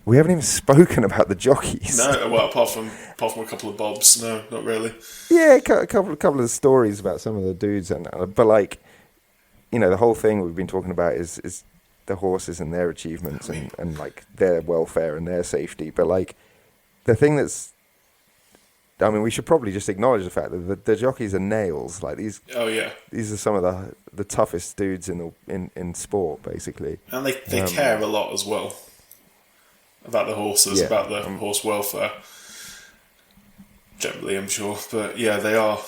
we haven't even spoken about the jockeys. No, well, apart from a couple of bobs, no, not really. Yeah, a couple of stories about some of the dudes, but the whole thing we've been talking about is the horses and their achievements and their welfare and their safety. But the thing that's, we should probably just acknowledge the fact that the jockeys are nails. These. Oh yeah. These are some of the toughest dudes in sport, basically. And they care a lot as well about the horses, about the horse welfare. Generally, I'm sure, but yeah, they are.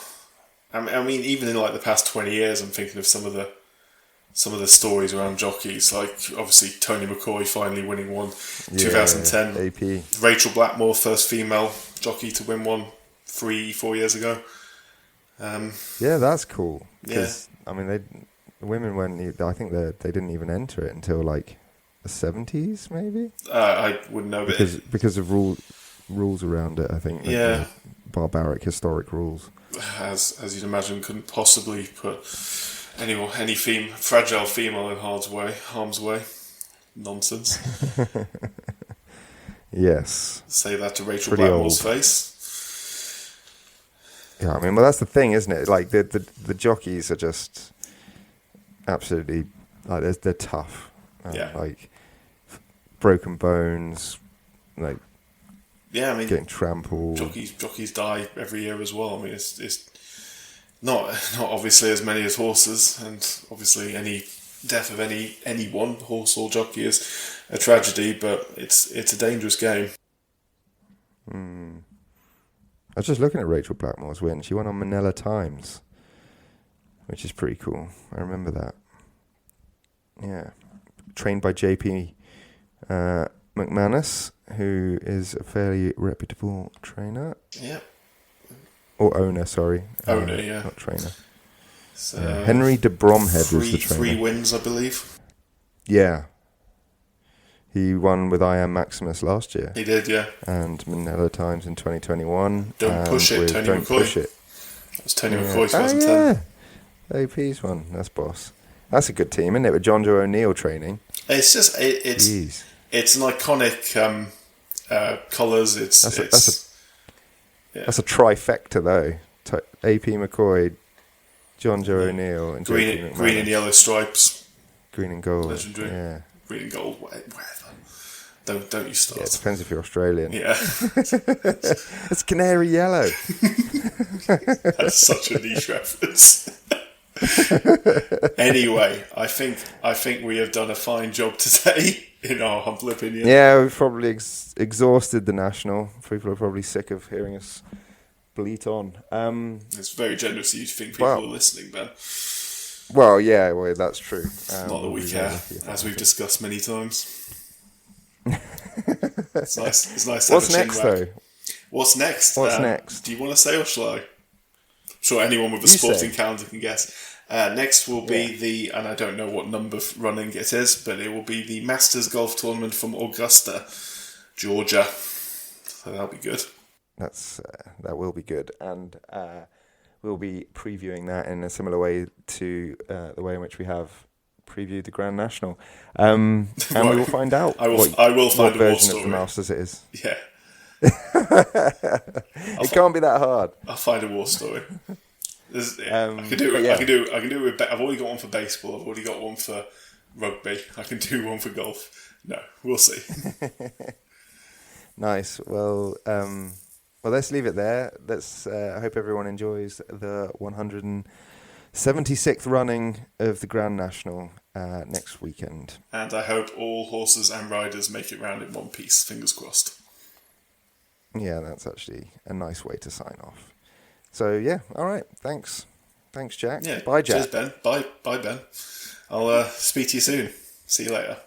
Even in the past 20 years, I'm thinking of some of the stories around jockeys. Obviously, Tony McCoy finally winning one, 2010. AP. Rachel Blackmore, first female jockey to win one 3-4 years ago. Yeah, that's cool. Because the women went. I think they didn't even enter it until the 70s, maybe. I wouldn't know, because of rules around it. I think. Barbaric historic rules. As you'd imagine, couldn't possibly put any fragile female in harm's way. Nonsense. Yes. Say that to Rachel Blackmore's face. Yeah, that's the thing, isn't it? The jockeys are just absolutely they're tough. Broken bones, getting trampled. Jockeys die every year as well. It's Not obviously as many as horses, and obviously any death of any one horse or jockey is a tragedy, but it's a dangerous game. I was just looking at Rachel Blackmore's win. She won on Manila Times, which is pretty cool. I remember that. Yeah. Trained by JP McManus, who is a fairly reputable trainer. Yeah. Or owner, sorry. Owner, yeah. Not trainer. So Henry de Bromhead was the trainer. 3 wins, I believe. Yeah. He won with I Am Maximus last year. He did, yeah. And Manila Times in 2021. Don't Push It, Tony Don't McCoy. Push It. That was Tony McCoy 2010. AP's one. That's boss. That's a good team, isn't it? With John Joe O'Neill training. It's just it's an iconic colours. That's a trifecta though. AP McCoy, John Joe O'Neill, and green and yellow stripes. Green and gold. Legendary. Yeah. Green and gold. Whatever. Don't you start. Yeah, it depends if you're Australian. Yeah. It's canary yellow. That's such a niche reference. Anyway, I think we have done a fine job today, in our humble opinion. Yeah, we've probably exhausted the national. People are probably sick of hearing us bleat on. It's very generous of you to think people are listening, Ben. Well, yeah, that's true. Not that we care, as we've discussed many times. It's nice. It's nice. What's next, though? What's next? Next? Do you want to say, or shall I? I'm sure anyone with a sporting calendar can guess. Next will be and I don't know what number running it is, but it will be the Masters Golf Tournament from Augusta, Georgia. So that'll be good. That will be good, and we'll be previewing that in a similar way to the way in which we have previewed the Grand National, and we will find out. I will find what a version war of the Masters it is. Yeah, it can't be that hard. I'll find a war story. I can do it. I can do it with. I've already got one for baseball. I've already got one for rugby. I can do one for golf. No, we'll see. Nice. Well, let's leave it there. I hope everyone enjoys the 176th running of the Grand National next weekend. And I hope all horses and riders make it round in one piece. Fingers crossed. Yeah, that's actually a nice way to sign off. So, yeah, all right. Thanks, Jack. Yeah, bye, Jack. Cheers, Ben. Bye, Ben. I'll speak to you soon. See you later.